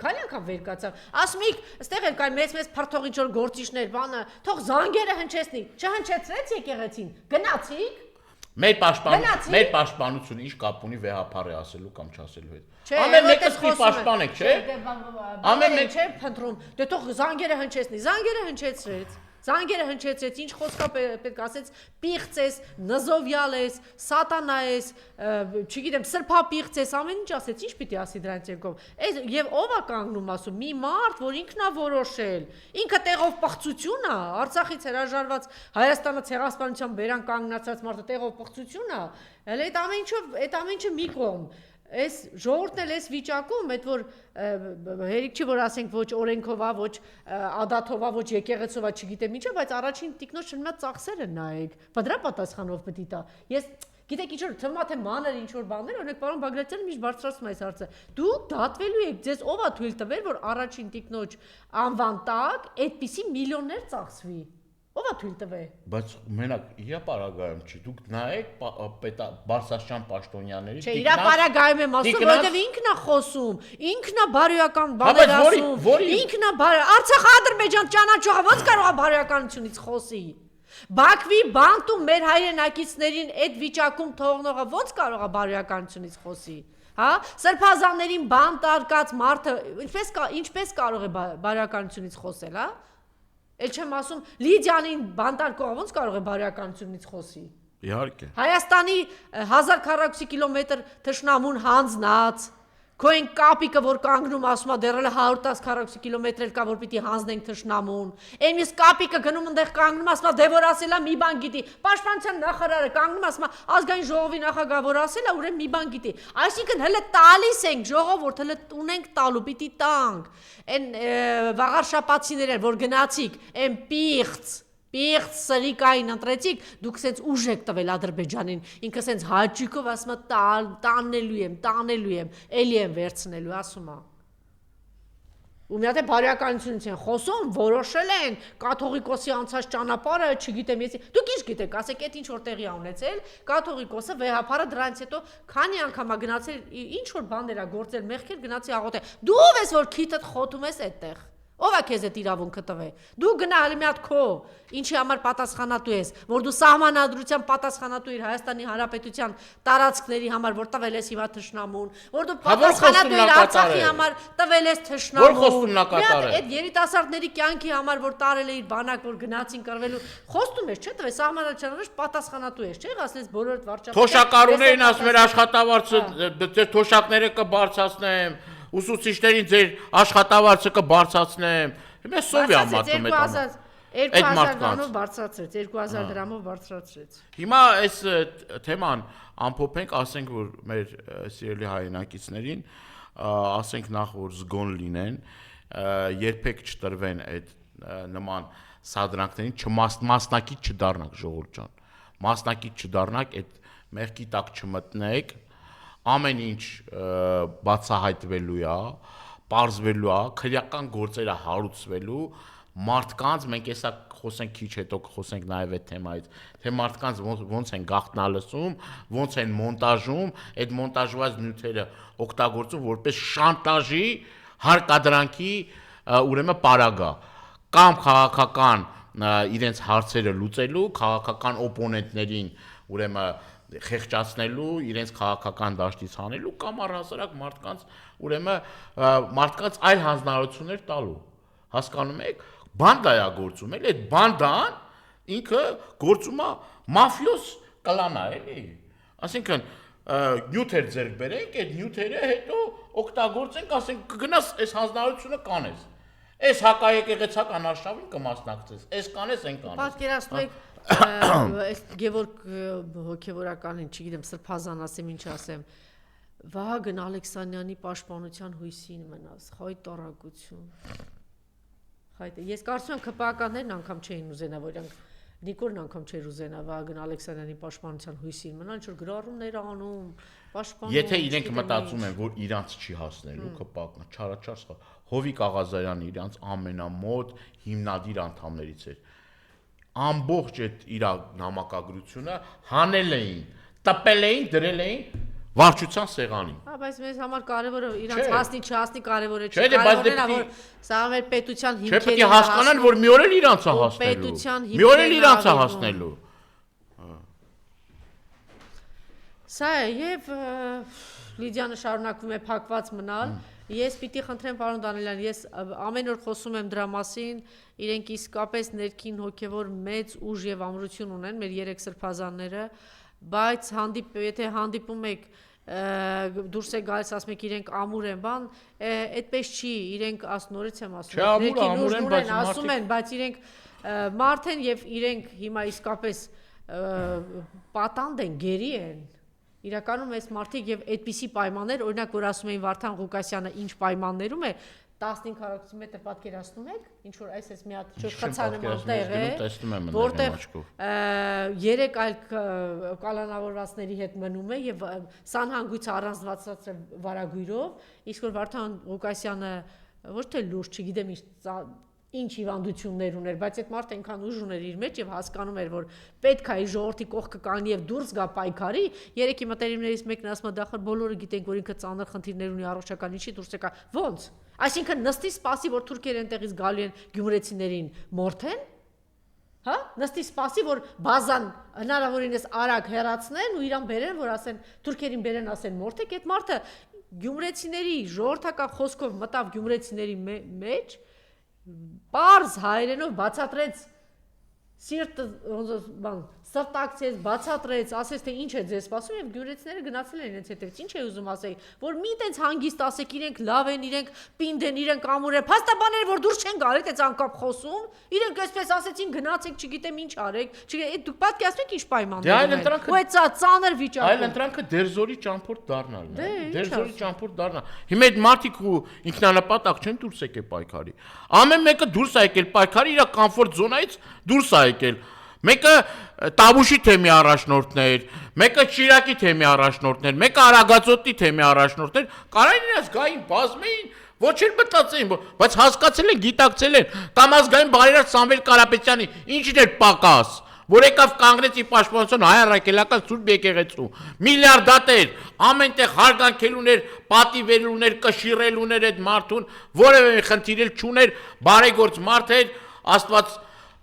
քանի անգամ վեր կացավ ասմիկ այստեղ էլ կային մեծ փրթող ինչ որ գործիչներ բանը թող զանգերը հնչեցնի չհնչեցրեց եկեղեցին գնացիք Մեր պաշտպանությունը ինչ կապ ունի վեհապարը ասելու կամ չասելու հետ։ Ամեն մեկը սկի պաշտպանեք, չէ՞։ Ամեն մեկ չէ փնտրում։ Դե թող զանգերը հնչեցնի, զանգերը հնչեցրեց։ Զանգերը հնչեցրեց, ինչ խոսքա պետք ասեց, պիղծ ես, նզովյալ ես, սատանա ես, չգիտեմ, սրբապիղծ ես, ամեն ինչ ասեց, ինչ պիտի ասի դրանց երկով։ Եվ ով է կանգնում ասում, մի մարդ, որ ինքն է որոշել, ինքը տեղով պղծություն է, Արցախից հրաժարված Հայաստանը ցեղասպանության բերան կանգնացած մարդը տեղով պղծություն է, հələ այդ ամեն ինչը մի կողմ։ Այս ժողովուրդն էլ այս վիճակում, այդ որ հերիք չի որ ասենք ոչ օրենքով է, ոչ ադաթով է, ոչ եկեղեցով է, չգիտեմ ինչա, բայց առաջին տիկնոջ շնմած ծախսերը նայեք։ Բա դրա պատասխանով պետք է տա։ Ես գիտեք ինչ որ թվում է թե մանր ինչ որ բաներ, օրինակ պարոն Բագրատյանը միշտ բարձրացնում է այս հարցը։ Դու դատվելու եք, ձեզ ով է թույլ տվել, որ առաջին տիկնոջ անվան տակ այդպիսի միլիոններ ծախսվի։ Ով է թույլ տվել։ Բայց մենակ իրա պարագայում չի։ Դուք նայեք Բարսաշյան պաշտոնյաների Չէ, իրա պարագայում եմ ասում, որովհետև ինքն է խոսում, ինքն է բարոյական բաներ ասում, ինքն է Արցախ-Ադրբեջան ճանաչողը ո՞նց կարող է բարոյականությունից խոսի։ Բաքվի բանտում մեր հայրենակիցներին այդ վիճակում թողնողը ո՞նց կարող է բարոյականությունից խոսի։ Հա, սրբազաններին բանտ արկած մարդը ինչպես կարող է բարոյականությունից խոսել, հա։ Էլ չեմ ասում Լիդյանին բանտարկողը ոնց կարող է բարոյականությունից խոսի։ Իհարկե։ Հայաստանի 1000 քառակուսի կիլոմետր թշնամուն հանձնած, քո այն կապիկը որ կանգնում ասում է դեռ 110 քառակուսի կիլոմետր էլ կա որ պիտի հանձնենք թշնամուն։ Այն մյուս կապիկը գնում այնտեղ կանգնում ասում է դե որ ասելա մի բան գիտի։ Պաշտպանության նախարարը կանգնում ասում է ազգային ժողովի նախագահ որ ասելա ուրեմն մի բան գիտի։ Այսինքն հələ տալիս ենք ժողովուրդ հələ ունենք տալու պիտի տանք։ Այն վաղարշապացիները որ գնացիք այն պիղծ սրիկային ընտրեցիք դուք սենց ուժ եք տվել Ադրբեջանին ինքը սենց հաճիկով ասում է տանելու եմ էլի եմ վերցնելու ասում է ու մի հատ է բարոյականությունից են խոսում որոշել են կաթողիկոսի անցած ճանապարհը չգիտեմ ես դուք ինչ գիտեք ասեք այդ ինչ որ տեղի ա ունեցել կաթողիկոսը վեհապարը դրանից հետո քանի անգամ ա գնացել ինչ որ բաներ ա գործել մեղքեր գնացի աղոթել դու ով ես որ քիթդ խոթում ես այդտեղ Ով է քեզ այդ իրավունքը տվել։ Դու գնա հələ մի հատ քո, ինչի համար պատասխանատու ես, որ դու սահմանադրության պատասխանատու ես Հայաստանի Հանրապետության տարածքների համար, որ տվել ես հիմա թշնամուն, որ դու պատասխանատու ես Արցախի համար, տվել ես թշնամուն։ Որ խոստումն ա կատարել։ Այդ երիտասարդների կյանքի համար, որ տարել է իր բանակ, որ գնացին կռվելու, խոստում ես, չէ՞, տվել սահմանադրության մեջ պատասխանատու ես, չէ՞, ասես բոլորդ վարչապետ։ Թոշակառուներին ասում էր աշխատավարձը, ձեր թոշակները կբարձրացնեմ։ Ուսուցիչներին ձեր աշխատավարձը կբարձրացնեմ։ Հիմա սովյա մատում է։ 2000 դրանով բարձրացրեց, 2000 դրամով բարձրացրեց։ Հիմա այս թեման ամփոփենք, ասենք որ մեր սիրելի հայրենակիցներին, ասենք նախ որ զգոն լինեն, երբեք չտրվեն այդ նման սադրանքներին, մասնակից չդառնաք ժողովուրդ ջան, մասնակից չդառնաք, այդ մեղքի տակ չմտնեք, ամեն ինչ բացահայտվելու է, պարզվելու է, քրեական գործերը հարուցվելու, մարդկանց մենք հեսա խոսենք քիչ հետո խոսենք նաև այդ թեմայից, թե մարդկանց ոնց են գաղտնալսում, ոնց են մոնտաժում, այդ մոնտաժված նյութերը օգտագործում որպես շանտաժի, հարկադրանքի ուրեմն պարագա, կամ քաղաքական իրենց հարցերը լուծելու, քաղաքական օպոնենտներին ուրեմն խեղճացնելու, իրենց քաղաքական դաշտից հանելու կամ առհասարակ մարդկանց ուրեմն մարդկանց այլ հանձնարարություններ տալու։ Հասկանում եք, բանդա է գործում, էլի այդ բանդան ինքը գործում է մաֆիոս կլանա, էլի։ Այսինքն նյութեր ձեռք բերենք, այդ նյութերը հետո օգտագործենք, ասենք կգնաս այս հանձնարարությունը կանես։ Այս հակաեկեղեցական արշավին կմասնակցես, այս կանես, այն կանես։ Պատկերացնում եք այս Գևորգ հոգևորականին, չգիտեմ, սրբազան ասեմ, ինչ ասեմ, Վահագն Ալեքսանյանի պաշտպանության հույսին մնաս, խայտ տարակություն։ Խայտ։ Ես կարծում եմ ԿՊԱ-ականներն անգամ չէին ուզենա, որ իրանք Նիկորն անգամ չէր ուզենա Վահագն Ալեքսանյանի պաշտպանության հույսին մնան, ինչ որ գրառումներ անում, պաշտպանում։ Եթե իրենք մտածում են, որ իրանց չի հասնելու ԿՊԱ-ական, չարաչար սխալ։ Հովիկ Աղազարյանը իրանց ամենամոտ հիմնադիր անդամներից էր։ Ամբողջ այդ իր նամակագրությունը հանել էին, տպել էին, դրել էին վարչության սեղանին։ Հա, բայց մեզ համար կարևորը իրանց հասնի չհասնի կարևորը չի։ Չէ, բայց կարևորն է, որ սա մեր պետության չէ, հիմքերի պետք է հասկանան, որ մի օր էլ իրանց է հասնելու։ պետության Մի օր էլ հիմքերն իրանց է ավելում։ հասնելու։ Սա է եւ Լիդիանը շարունակվում է փակված մնալ։ Ես պիտի խնդրեմ պարոն Դանիելյան, ես ամեն օր խոսում եմ դրա մասին, իրենք իսկապես ներքին հոգևոր մեծ ուժ եւ ամրություն ունեն, մեր երեք սրբազանները, բայց եթե հանդիպում եք դուրս է գալիս, ասում եք իրենք ամուր են, բան, այդպես չի, իրենք նորից եմ ասում, ներքին ուժ ունեն, ասում են, բայց իրենք մարդ են եւ իրենք հիմա իսկապես պատանդ են, գերի են։ Իրականում այս մարդիկ եւ այդպիսի պայմաններ, օրինակ որ ասում էին Վարդան Ղուկասյանը ինչ պայմաններում է, 15 քառակուսի մետր պատկերացնում եք, ինչ որ այս մի հատ չխցանման տեղ է, որտեղ 3 այլ կալանավորվածների հետ մնում է եւ սանհանգույցը առանձնացած է վարագույրով, իսկ որ Վարդան Ղուկասյանը ոչ թե լուրջ, չգիտեմ ինչ հիվանդություններ ուներ, բայց այդ մարդը այնքան ուժ ուներ իր մեջ եւ հասկանում էր, որ պետք է ժողովրդի կողքը կանգնի եւ դուրս գա պայքարի, երեքի մտերիմներից մեկն ասում է դախր բոլորը գիտենք, որ ինքը ծանր խնդիրներ ունի առողջական, ինչի դուրս եկա, ո՞նց։ Այսինքն նստի սպասի, որ թուրքերը այնտեղից գալու են գյումրեցիներին մորթեն, հա, նստի սպասի, որ բազան հնարավորինս արագ հեռացնեն ու իրան բերեն, որ ասեն թուրքերին բերեն, ասեն մորթեք, այդ մարդը գյումրեցիների ժողովրդական խոսքով մտավ գյումրեցիների մեջ Պարզ հայերենով բացատրեց սրտակցեց, բացատրեց, ասեց թե ինչ է ձեզ սպասում եւ գյուրեցիները գնացել են իրենց հետևից, ինչ է ուզում ասեի, որ մի տենց հանգիստ ասեք, իրենք լավ են, իրենք պինդ են, իրենք ամուր են, փաստաբաները որ դուրս չեն գալի, տենց անկապ խոսում, իրենք այսպես ասեցին գնացեք, չգիտեմ ինչ արեք, չգիտեմ, դուք պատկերացնում եք ինչ պայմաններ են, ու այդ ծանր վիճակում։ Այլ ընտրանքը դերձորի ճամփորդ դառնալն է, դերձորի ճամփորդ դառնա։ Հիմա այդ մարդիկ ու ինքնանպատակ չեն դուրս եկել պայքարի։ Ամեն մեկը դուրս է եկել պայքարի իր կոմֆորտ զոնայից դուրս է եկել։ Մեկը Տաբուշի թեմի առաջնորդներ, մեկը Շիրակի թեմի առաջնորդներ, մեկը Արագածոտի թեմի առաջնորդներ, կարային իրաց գային բազմեին, ոչ էլ մտածեին, բայց հասկացել են, գիտակցել են, կամ ազգային բարերար Սամվել Կարապետյանի ինչն էր պակաս, որ եկավ կանգնեցի պաշտպանություն հայ առաքելական Սուրբ եկեղեցու, միլիարդատեր, ամենտեղ հարգանքել ուներ, պատիվել ուներ, կշիռել ուներ այդ մարդուն, որևէ խնդիր չուներ, բարեգործ մարդ էր, Աստված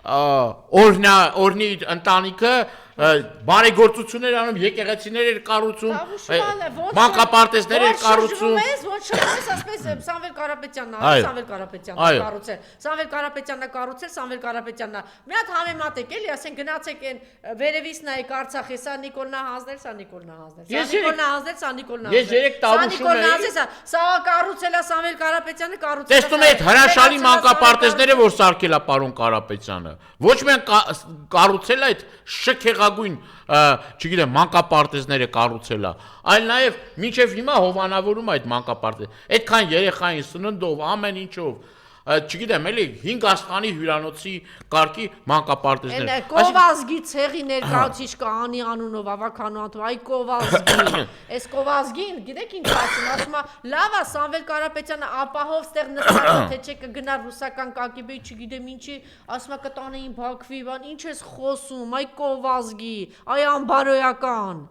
օրնի ընտանիքը բարեգործություններ անում, եկեղեցիներ էր կառուցում, մանկապարտեզներ էր կառուցում։ Ոնց շփվես, ասես Սամվել Կարապետյանն է, Սամվել Կարապետյանն կառուցել։ Սամվել Կարապետյանն է կառուցել, Սամվել Կարապետյանն է։ Մի հատ համեմատեք էլի, ասեն գնացեք այն վերևից նայեք Արցախի, սա Նիկոլ Նահանձներ, սա Նիկոլ Նահանձներ։ Սա Նիկոլ Նահանձներ, սա Նիկոլ Նահանձներ։ Ես երեք տարուշում էի։ Սա կառուցել է Սամվել Կարապետյանը, կառուցել է։ Տեսնում եք հրաշալի մանկապարտեզները, որ սարքել է պարոն Կարապետյանը։ Ոչ միայն կառուցել է այդ շքեղագույն, չգիտեմ, մանկապարտեզները կառուցել է, այլ նաև մինչև հիմա հովանավորում է այդ մանկապարտեզ։ Այդքան երեխային սննդով, ամեն ինչով, չգիտեմ, էլի 5 աստղանի հյուրանոցի կարգի մանկապարտեզներ։ Այն Կովազգի ցեղի ներկայացիչ կա Անի անունով, ավականու անունով, այ Կովազգի։ Այս Կովազգին, գիտեք ինչ ասում է, լավ է Սամվել Կարապետյանը ապահով ստեղ նստած, թե չէ կգնա ռուսական կագեբեի, չգիտեմ ինչի, ասում է կտանեին Բաքվի, բան, ինչ ես խոսում, այ Կովազգի, այ անբարոյական։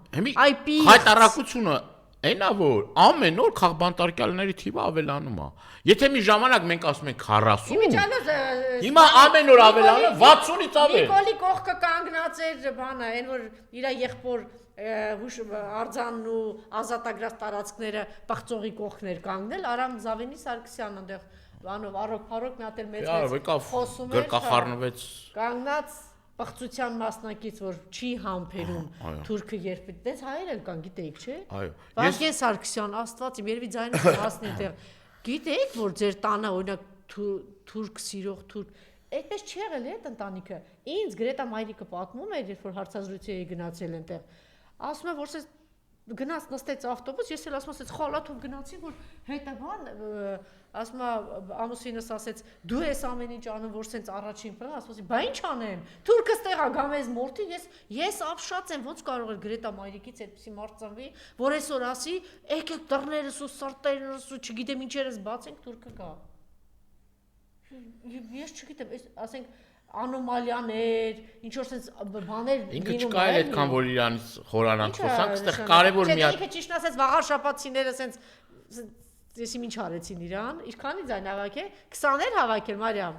Այ պի։ Հայտարարությունը Այնա որ ամեն օր քաղբանտարկյալների թիվը ավելանում է։ Եթե մի ժամանակ մենք ասում ենք 40, հիմա ամեն օր ավելանում 60-ից ավել։ Նիկոլի կողքը կանգնած էր բանը, այն որ իր եղբոր արձանն ու ազատագրած տարածքները պղծողի կողքներ կանգնել, Արամ Զավենի Սարգսյանն այնտեղ բանով առոք-փառոք մի հատ էլ մեծ խոսում էր, գրկախառնվեց կանգնած պղծության մասնակից, որ չի համբերում թուրքը երբ այդպես հայեր էլ կան, գիտեիք, չէ։ Վազգեն Սարգսյան, Աստված իմ երևի ձայնը հասնի այդտեղ։ Գիտեիք, որ ձեր տանը օրինակ թուրք սիրող թուրք, այդպես չի եղել այդ ընտանիքը։ Ինձ Գրետա մայրիկը պատմում էր, երբ որ հարցազրույցի էի գնացել այնտեղ։ Ասում է, որ ասես գնաց նստեց ավտոբուս, ես էլ ասում ասեց խալաթով գնացի, որ հետը բան, ասում է ամուսինս ասեց դու ես ամեն ինչ անում, որ սենց առաջին բան, ասում բա ինչ անեմ, թուրքը ստեղ է գամեզ մորթի, ես ապշած եմ, ոնց կարող էր Գրետա մայրիկից այդպեսի մարդ ծնվի, որ այսօր ասի, եկեք դռներս ու սրտերս ու չգիտեմ ինչերս բացենք, թուրքը գա։ Ես չգիտեմ, ասենք անոմալիաներ, ինչ որ sense բաներ ինքը չկա էլ այդքան որ իրանից խորանանք խոսանք, այստեղ կարևոր մի հատ։ Ինքը ճիշտ ասած վաղար շաբաթցիները sense եսիմ ինչ արեցին իրան, ինչքանի ձայն հավաքել, 20-ներ հավաքել Մարիամ։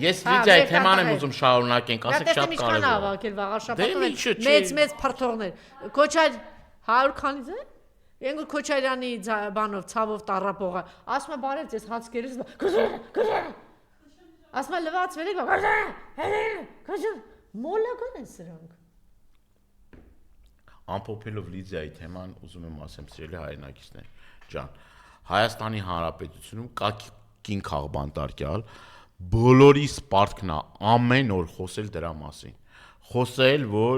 Ես լիդիայի թեման եմ ուզում շարունակենք, ասեք շատ կարևոր։ Ինչքան հավաքել վաղար շաբաթը մեծ փրթողներ։ Քոչար 100 քանից է։ Ենգուր Քոչարյանի բանով ցավով տառապողը, ասում է բարև ձեզ հացկերից։ Ասում է լվացվել եք, մոլական են սրանք։ Ամփոփելով Լիդիայի թեման ուզում եմ ասեմ սիրելի հայրենակիցներ ջան, Հայաստանի Հանրապետությունում կա կին քաղբանտարկյալ, բոլորի սպարտքն է ամեն օր խոսել դրա մասին։ Խոսել, որ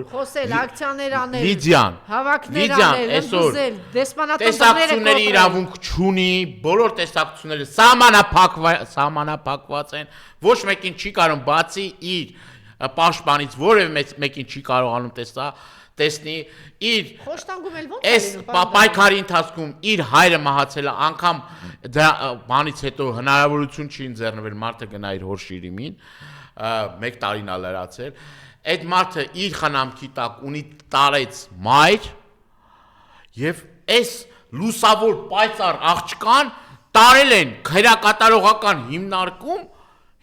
ակցիաներ անել, Լիդիան, հավաքներ անել, ընդուզել, տեսակցությունների իրավունք չունի, բոլոր տեսակցությունները սահմանափակված են, ոչ մեկին չի կարող բացի իր պաշտպանից որևէ մեկին չի կարողանում տեսնի իր խոշտանգում էլ ոնց այս պայքարի ընթացքում իր հայրը մահացել է, անգամ դա բանից հետո հնարավորություն չի ընձեռնվել մարդը գնա իր հոր շիրիմին, 1 տարին է լրացել։ Այդ մարդը իր խնամքի տակ ունի տարեց մայր եւ այս լուսավոր պայծառ աղջկան տարել են քերակատարողական հիմնարկում,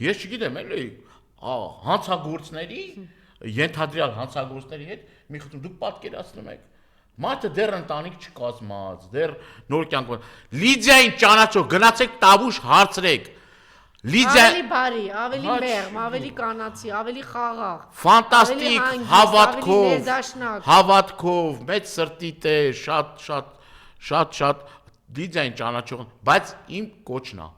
ես չգիտեմ էլի հանցագործների, ենթադրյալ հանցագործների հետ մի խնդրում դուք պատկերացնում եք մարդը դեռ ընտանիք չկազմած, դեռ նոր կյանք Լիդիային ճանաչող գնացեք տավուշ հարցրեք Ավելի բարի, ավելի մեղմ, ավելի կանացի, ավելի խաղաղ, ֆանտաստիկ, հավատքով, մեծ սրտի տեր, շատ Լիդիային ճանաչող, բայց իմ կոչն է,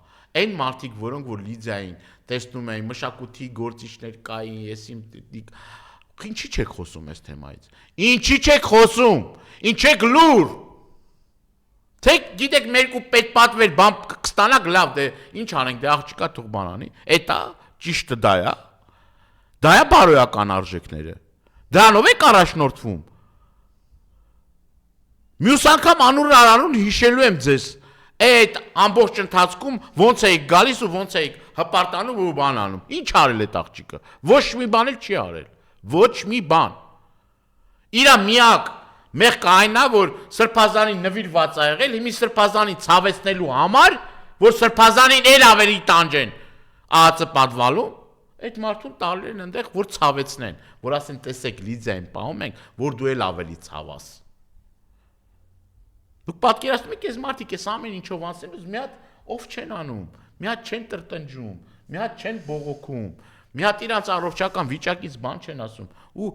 այն մարդիկ, որոնք որ Լիդիային տեսնում էին, մշակույթի գործիչներ կային, ես իմ ինչի չեք խոսում այս թեմայից, ինչի չեք խոսում, ինչ եք լուր, թե գիտեք մերկու պետպատվեր բան կստանաք լավ, դե ինչ անենք, դե աղջիկա թող բան անի, էտա ճիշտը դա է բարոյական արժեքները, դրանով եք առաջնորդվում, մյուս անգամ անուր արանուն հիշելու եմ ձեզ, այդ ամբողջ ընթացքում ոնց էիք գալիս ու ոնց էիք հպարտանում ու բան անում, ինչ արել այդ աղջիկը, ոչ մի բան էլ չի արել, ոչ մի բան, իրա միակ մեղքը այն է, որ Սրբազանին նվիրված է եղել, հիմի Սրբազանին ցավեցնելու համար, որ Սրբազանին էլ ավելի տանջեն ԱԱՑ պատվալում, Այդ մարդուն տալու են այնտեղ, որ ցավեցնեն, որ ասեն, տեսեք, Լիդիային պահում ենք, որ դու էլ ավելի ցավաս։ Դուք պատկերացնում եք, այս մարդիկ այս ամեն ինչով անցնելուց մի հատ ով չեն անում, մի հատ չեն տրտնջում, մի հատ չեն բողոքում, մի հատ իրանց առողջական վիճակից բան չեն ասում, ու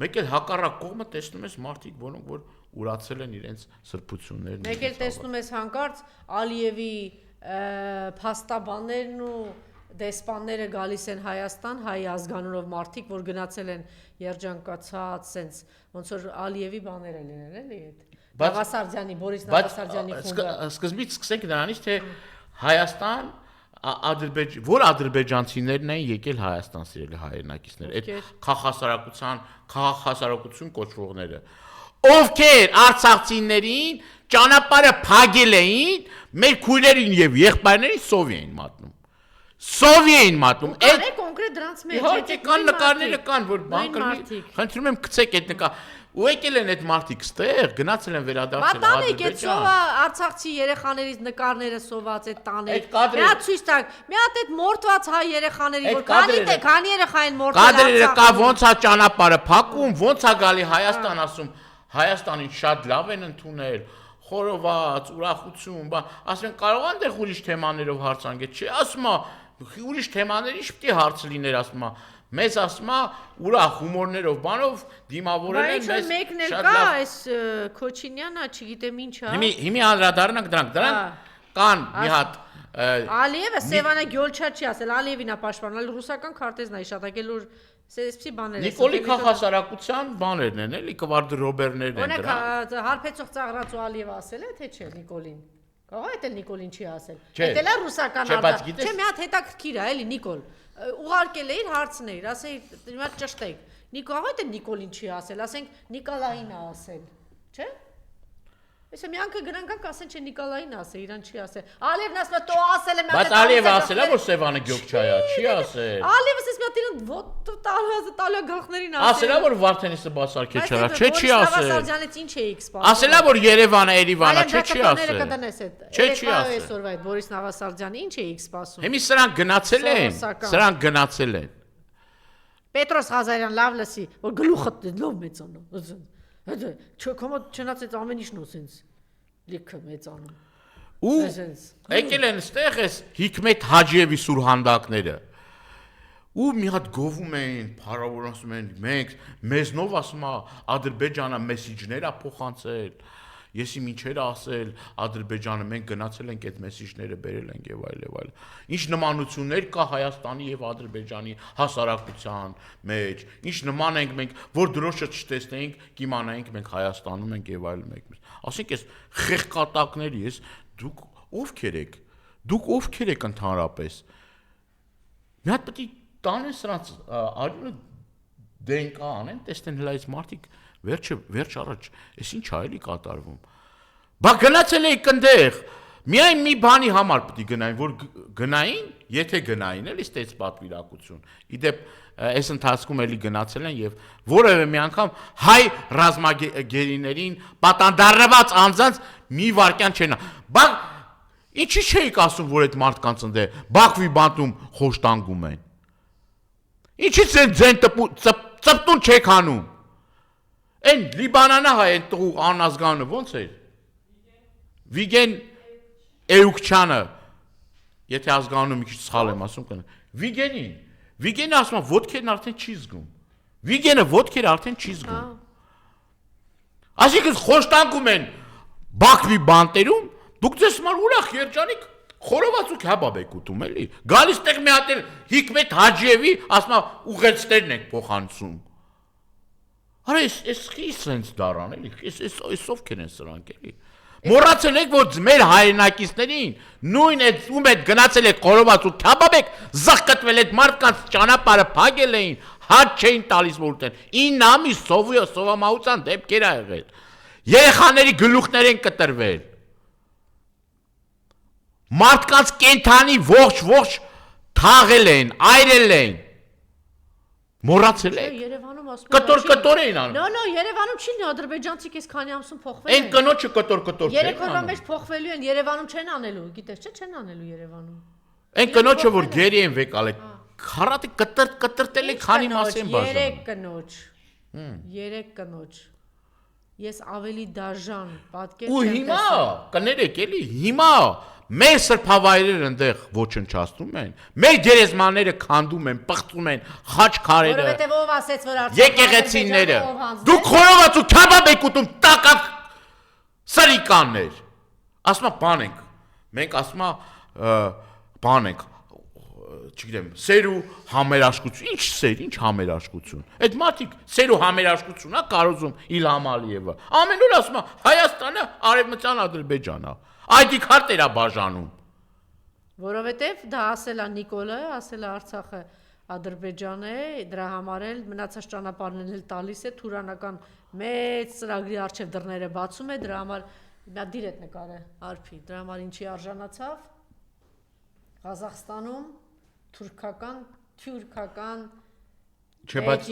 մեկ էլ հակառակ կողմը տեսնում ես մարդիկ, որոնք որ ուրացել են իրենց սրբություններն։ Մեկ էլ տեսնում ես հանկարծ Ալիևի փաստաբաններն ու դեսպանները գալիս են Հայաստան, հայ ազգանունով մարդիկ, որ գնացել են երջանկացած, սենց ոնց որ Ալիևի բաներ են լինել, էլի այդ։ Նավասարդյանի, Բորիս Նավասարդյանի խումբը։ Սկզբից սկսենք նրանից, թե Հայաստան, որ ադրբեջանցիներն են եկել Հայաստան սիրելի հայրենակիցներ, այդ քաղաքահասարակություն կոչվողները, ովքեր արցախցիներին ճանապարհը փակել էին, մեր քույրերին եւ եղբայրներին սովի էին մատնում։ Սովի էին մատնում։ Այդ կոնկրետ դրանց մեջ իհարկե կան նկարները կան, որ բան կլինի։ Խնդրում եմ գցեք այդ նկար։ Ու եկել են այդ մարդիկ ստեղ, գնացել են վերադարձել Ադրբեջան։ Մատանեք այդ սովա արցախցի երեխաներից նկարները սոված այդ տանեք։ Մի հատ ցույց տակ։ Մի հատ այդ մորթված հայ երեխաների, որ քանի երեխա են մորթվել Արցախում։ Կադրերը կա ոնց է ճանապարհը փակում, ոնց է գալի Հայաստան ասում, Հայաստանին շատ լավ են ընդունել, խորոված, ուրախություն, բան, ասում են կարող են դեռ ուրիշ թեմաներով հարցանգել, չի, ասում է, ուրիշ թեմաների ինչ պիտի հարց լիներ, ասում է, մեզ ասում է ուրախ հումորներով, բանով դիմավորել են մեզ մեկն էլ կա, այս Քոչինյանը, չգիտեմ ինչ է։ Հիմի անդրադառնանք դրանք կան մի հատ Ալիևը Սևանա Գյոլչա չի ասել, Ալիևին է պաշտպանել, ռուսական քարտեզն է իշատակել, որ սեսպի բաներ է։ Նիկոլի քաղաքասարակության բաներն են, էլի կվարդրոբերներն են դրանք։ Օրինակ հարբեցող ծաղրածու Ալիևը ասել է, թե չէ Նիկոլին։ Կարող է էլ Նիկոլին չի ասել։ Դա էլ ռուսական արտահայտ։ Չէ, մի հատ հետաքրքիր է, էլի Նիկոլ։ Ուղարկել էիր հարցներ, ասեի, հիմա ճշտեք։ Նիկոլը էլ Նիկոլին չի ասել, ասենք Նիկոլային է ասել, չէ՞։ Այսը մի անգամ գրանք ասեն չէ Նիկոլային ասել, իրան չի ասել։ Ալիևն ասում է տո ասել է մի հատ։ Բայց Ալիևը ասել է որ Սևանը Գյոքչայա, չի ասել։ Ալիևը ասես մի հատ իրան ոտ տալա գլխներին ասել։ Ասելա որ Վարդենիսը բացարկել չարա, չէ չի ասել։ Նավասարդյանից ինչ էիք սպասում։ Ասելա որ Երևանը Երևանա, չէ չի ասել։ Չէ չի ասել։ Այսօրվա այդ Բորիս Նավասարդյանի ինչ էիք սպասում։ Հիմի սրանք գնացել են, սրանք գնացել են։ Պետրոս Ղազարյան լավ լսի, որ գլուխը լավ մեծանա։ Չկոմոդ չնացեց ամեն ինչ նոսենց լիքը մեծանում։ Ու եկել են ստեղ էս Հիկմետ Հաջիևի սուրհանդակները։ Ու մի հատ գովում էին, փառավոր ասում են, մենք մեզնով ասում է Ադրբեջանը մեսիջներ է փոխանցել։ Եսի ինչեր ասել Ադրբեջանը, մենք գնացել ենք այդ մեսիջները բերել ենք եւ այլ եւ այլ։ Ինչ նմանություններ կա Հայաստանի եւ Ադրբեջանի հասարակության մեջ, ինչ նման ենք մենք, որ դրոշը չտեսնեինք, կիմանայինք մենք Հայաստանում ենք եւ այլ մեկ։ Ասենք այս խեղկատակների ես դուք ովքեր եք։ Դուք ովքեր եք ընդհանրապես։ Մի հատ պետք է տանեն սրանց արյունը դենկա անեն, տեսնեն հլա այս մարդիկ վերջ առաջ, ես ինչ է էլի կատարվում։ Բա գնացել էի կնդեղ, միայն մի բանի համար պետք է գնային, որ գնային, եթե գնային, էլի ստեց պատվիրակություն։ Իդեպ այս ընթացքում էլի գնացել են եւ որևէ մի անգամ հայ ռազմագերիներին պատանդառնված անձանց մի վարքյան չեն։ Բա ինչի չէիք ասում, որ այդ մարդկանց ընդեղ Բաքվի բանտում խոշտանգում են։ Ինչի՞ց են ձեն ծպտուն չեք անում։ Այն Լիբանանա հայ են տղու անազգանը ոնց էր։ Վիգեն Էյուկչյանը, եթե ազգանունը մի քիչ սխալ եմ ասում կն։ Վիգենը ասում է ոդքերն արդեն չի զգում։ Վիգենը ոդքերը արդեն չի զգում։ Այսինքն խոշտանգում են Բաքվի բանտերում, դուք ձեզ համար ուրախ երջանիկ խորոված ու քաբաբ եք ուտում էլի։ Գալիս տեղ մի հատ Հիկմետ Հաջիևի ասում է ուղեցտերն եք փոխանցում։ Արա այս խի սենց դարան էլի, այս ովքեր են սրանք էլի։ Մոռացել եք, որ մեր հայրենակիցներին նույն այդ ում հետ գնացել եք խորոված ու քաբաբ եք, զղկտվել այդ մարդկանց ճանապարհը փակել էին, հաց չէին տալիս որ ուտեն։ 9 ամիս սովամահության դեպքեր ա եղել։ Երեխաների գլուխներ են կտրվել։ Մարդկանց կենթանի ողջ թաղել են, այրել են։ Մոռացել եք։ Երևանում ասում են կտոր էին անում։ No, Երևանում չի նո ադրբեջանցիք էս քանի ամսում փոխվել են։ Այն կնոջը կտոր չէ։ Երեք օրվա մեջ փոխվելու են, Երևանում չեն անելու, գիտես չէ, չեն անելու Երևանում։ Այն կնոջը որ գերի են վեկալ է Խարատը կտրտել է քանի մաս են բաժանում։ 3 կնոջ։ Ես ավելի դաժան պատկեր Ու հիմա կներեք էլի, հիմա մեր սրբավայրերը այնտեղ ոչնչացնում են, մեր գերեզմանները քանդում են, պղծում են, խաչքարերը։ Որովհետև ով ասեց, որ եկեղեցիները։ Դուք խորոված ու քաբաբ եք ուտում տակակ սրիկաններ։ Ասма բան ենք։ Մենք ասма բան ենք, չգիտեմ, սեր ու համերաշխություն, ինչ սեր, ինչ համերաշխություն։ Այդ մարդիկ սեր ու համերաշխությունն է կարոզում Իլհամ Ալիևը։ Ամեն օր ասում է Հայաստանը Արևմտյան Ադրբեջանն է։ ID քարտեր է բաժանում։ Որովհետև դա ասել է Նիկոլայը, ասել է Արցախը Ադրբեջան է, դրա համար էլ մնացած ճանապարհներն էլ տալիս է թուրանական մեծ ծրագրի արչև դռները բացում է, դրա համար նա դիրետ նկարը արփի, դրա համար ինչի արժանացավ Ղազախստանում թուրքական Բայց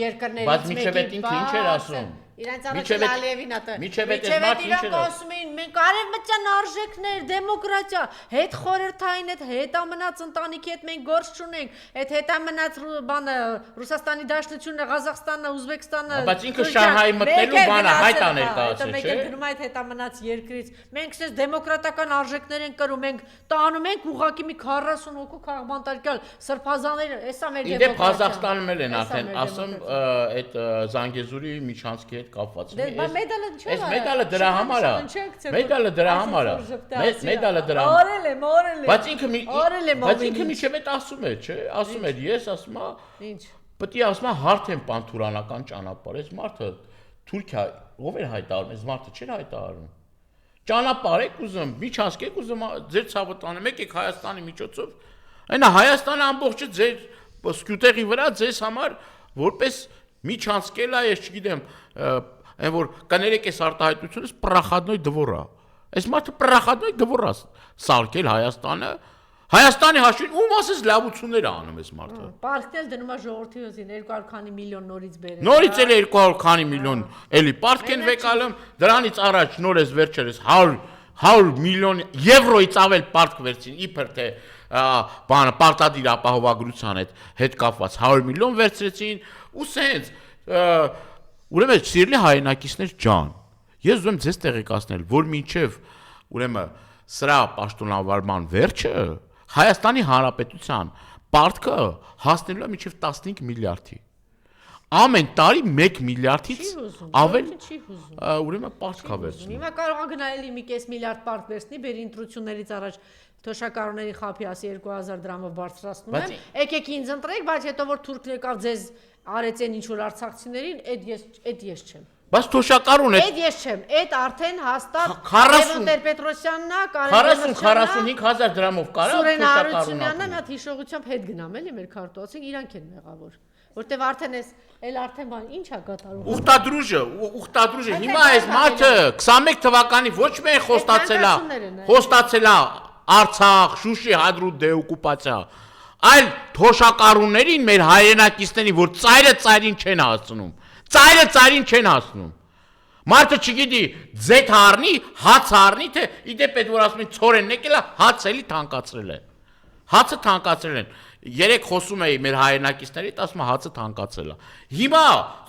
միջև այդ ինքը ինչ էր ասում։ Իրանց առաջ Ալիևին ատը։ Միջև այդ մարդը ինչ էր ասում էին, մենք արևմտյան արժեքներ, դեմոկրատիա, հետ խորհրդային հետ հետամնաց ընտանիքի հետ մենք գործ չունենք։ Այդ հետամնաց բանը Ռուսաստանի Դաշնությունը, Ղազախստանը, Ուզբեկստանը։ Բայց ինքը Շանհայի մտնելու բանը հայտ է ներկայացրել, չէ՞։ Մենք գնում այդ հետամնաց երկրից։ Մենք ասես դեմոկրատական արժեքներ են կրում, մենք տանում ենք ուղղակի մի 40 հոգու քաղբանտարկյալ սրբազաններ, էսա մեր դեմոկրատիա։ Իդեպ Ղազախստանում էլ են արդեն, ասում այդ Զանգեզուրի միջանցքի հետ կապված։ Այս մեդալը դրա համար է։ Մեդալը դրա համար է։ Մեդալը դրա համար։ Արել եմ։ Բայց ինքը միջև այդ ասում է, չէ՞։ Ասում էր, ես ասում եմ, Ինչ։ պետք է ասում եմ հարթ եմ պանթուրանական ճանապարհ։ Այս մարդը Թուրքիա ով էր հայտարարում, այս մարդը չէր հայտարարում։ Ճանապարհ եք ուզում, միջանցք եք ուզում, ձեր ցավը տանեմ, եկեք Հայաստանի միջոցով։ Այնա Հայաստանը ամբողջը ձեր սկյուտեղի վրա ձեզ համար որպես միջանցքել է, ես չգիտեմ, այն որ կներեք այս արտահայտությունից պրախադնոյ դվորա։ Այս մարդը պրախադնոյ դվորա սարքել Հայաստանը, Հայաստանի հաշվին ում ասես լավություններ է անում այս մարդը։ Պարտքն էլ դնում է ժողովրդի հոսին 200 քանի միլիոն նորից բերել։ Նորից էլ 200 քանի միլիոն էլի պարտք են վեկալում, դրանից առաջ նոր էս վերջերս 100 միլիոն եվրոից ավել պարտք վերցին, իբր թե բանը պարտադիր ապահովագրության հետ կապված 100 միլիոն վերցրեցին ու սենց ուրեմն սիրելի հայրենակիցներ ջան ես ուզում եմ ձեզ տեղեկացնել որ մինչև ուրեմն սրա պաշտոնավարման վերջը Հայաստանի Հանրապետության պարտքը հասնելու է մինչև 15 միլիարդի ամեն տարի 1 միլիարդից ավել ուրեմն պարտք ավերցնում Հիմա կարող է գնալ մի կես միլիարդ պարտ վերցնի բերի ընտրություններից առաջ թոշակառուների խափի ասի 2000 դրամով բարձրացնում եմ եկեք ինձ ընտրեք բայց հետո որ թուրքն եկավ ձեզ արեց են ինչ որ արցախցիներին այդ ես չեմ Բայց թոշակառուն այդ ես չեմ այդ արդեն հաստատ Լևոն Տեր-Պետրոսյանն է 40-45000 դրամով կարա Սուրեն Հարությունյանն է մի հատ հիշողությամբ հետ գնամ էլի մեր քարտոզին իրանք են մեղավոր որտեվ արդեն արդեն բան ի՞նչ է կատարում ուխտադրուժը հիմա այս մարդը 21 թվականի ոչ միայն խոստացել է Արցախ Շուշի հադրուտ դեօկուպացիա այլ թոշակառուներին մեր հայրենակիցներին որ ծայրը ծայրին չեն հասնում Մարդը չգիտի ձեթ առնի, հաց առնի, թե իդեպ այդ որ ասում են ցորենն եկել է, հաց էլի թանկացրել են։ Հացը թանկացրել են։ Երեք խոսում էի մեր հայրենակիցներից, ասում հացը թանկացել է։ Հիմա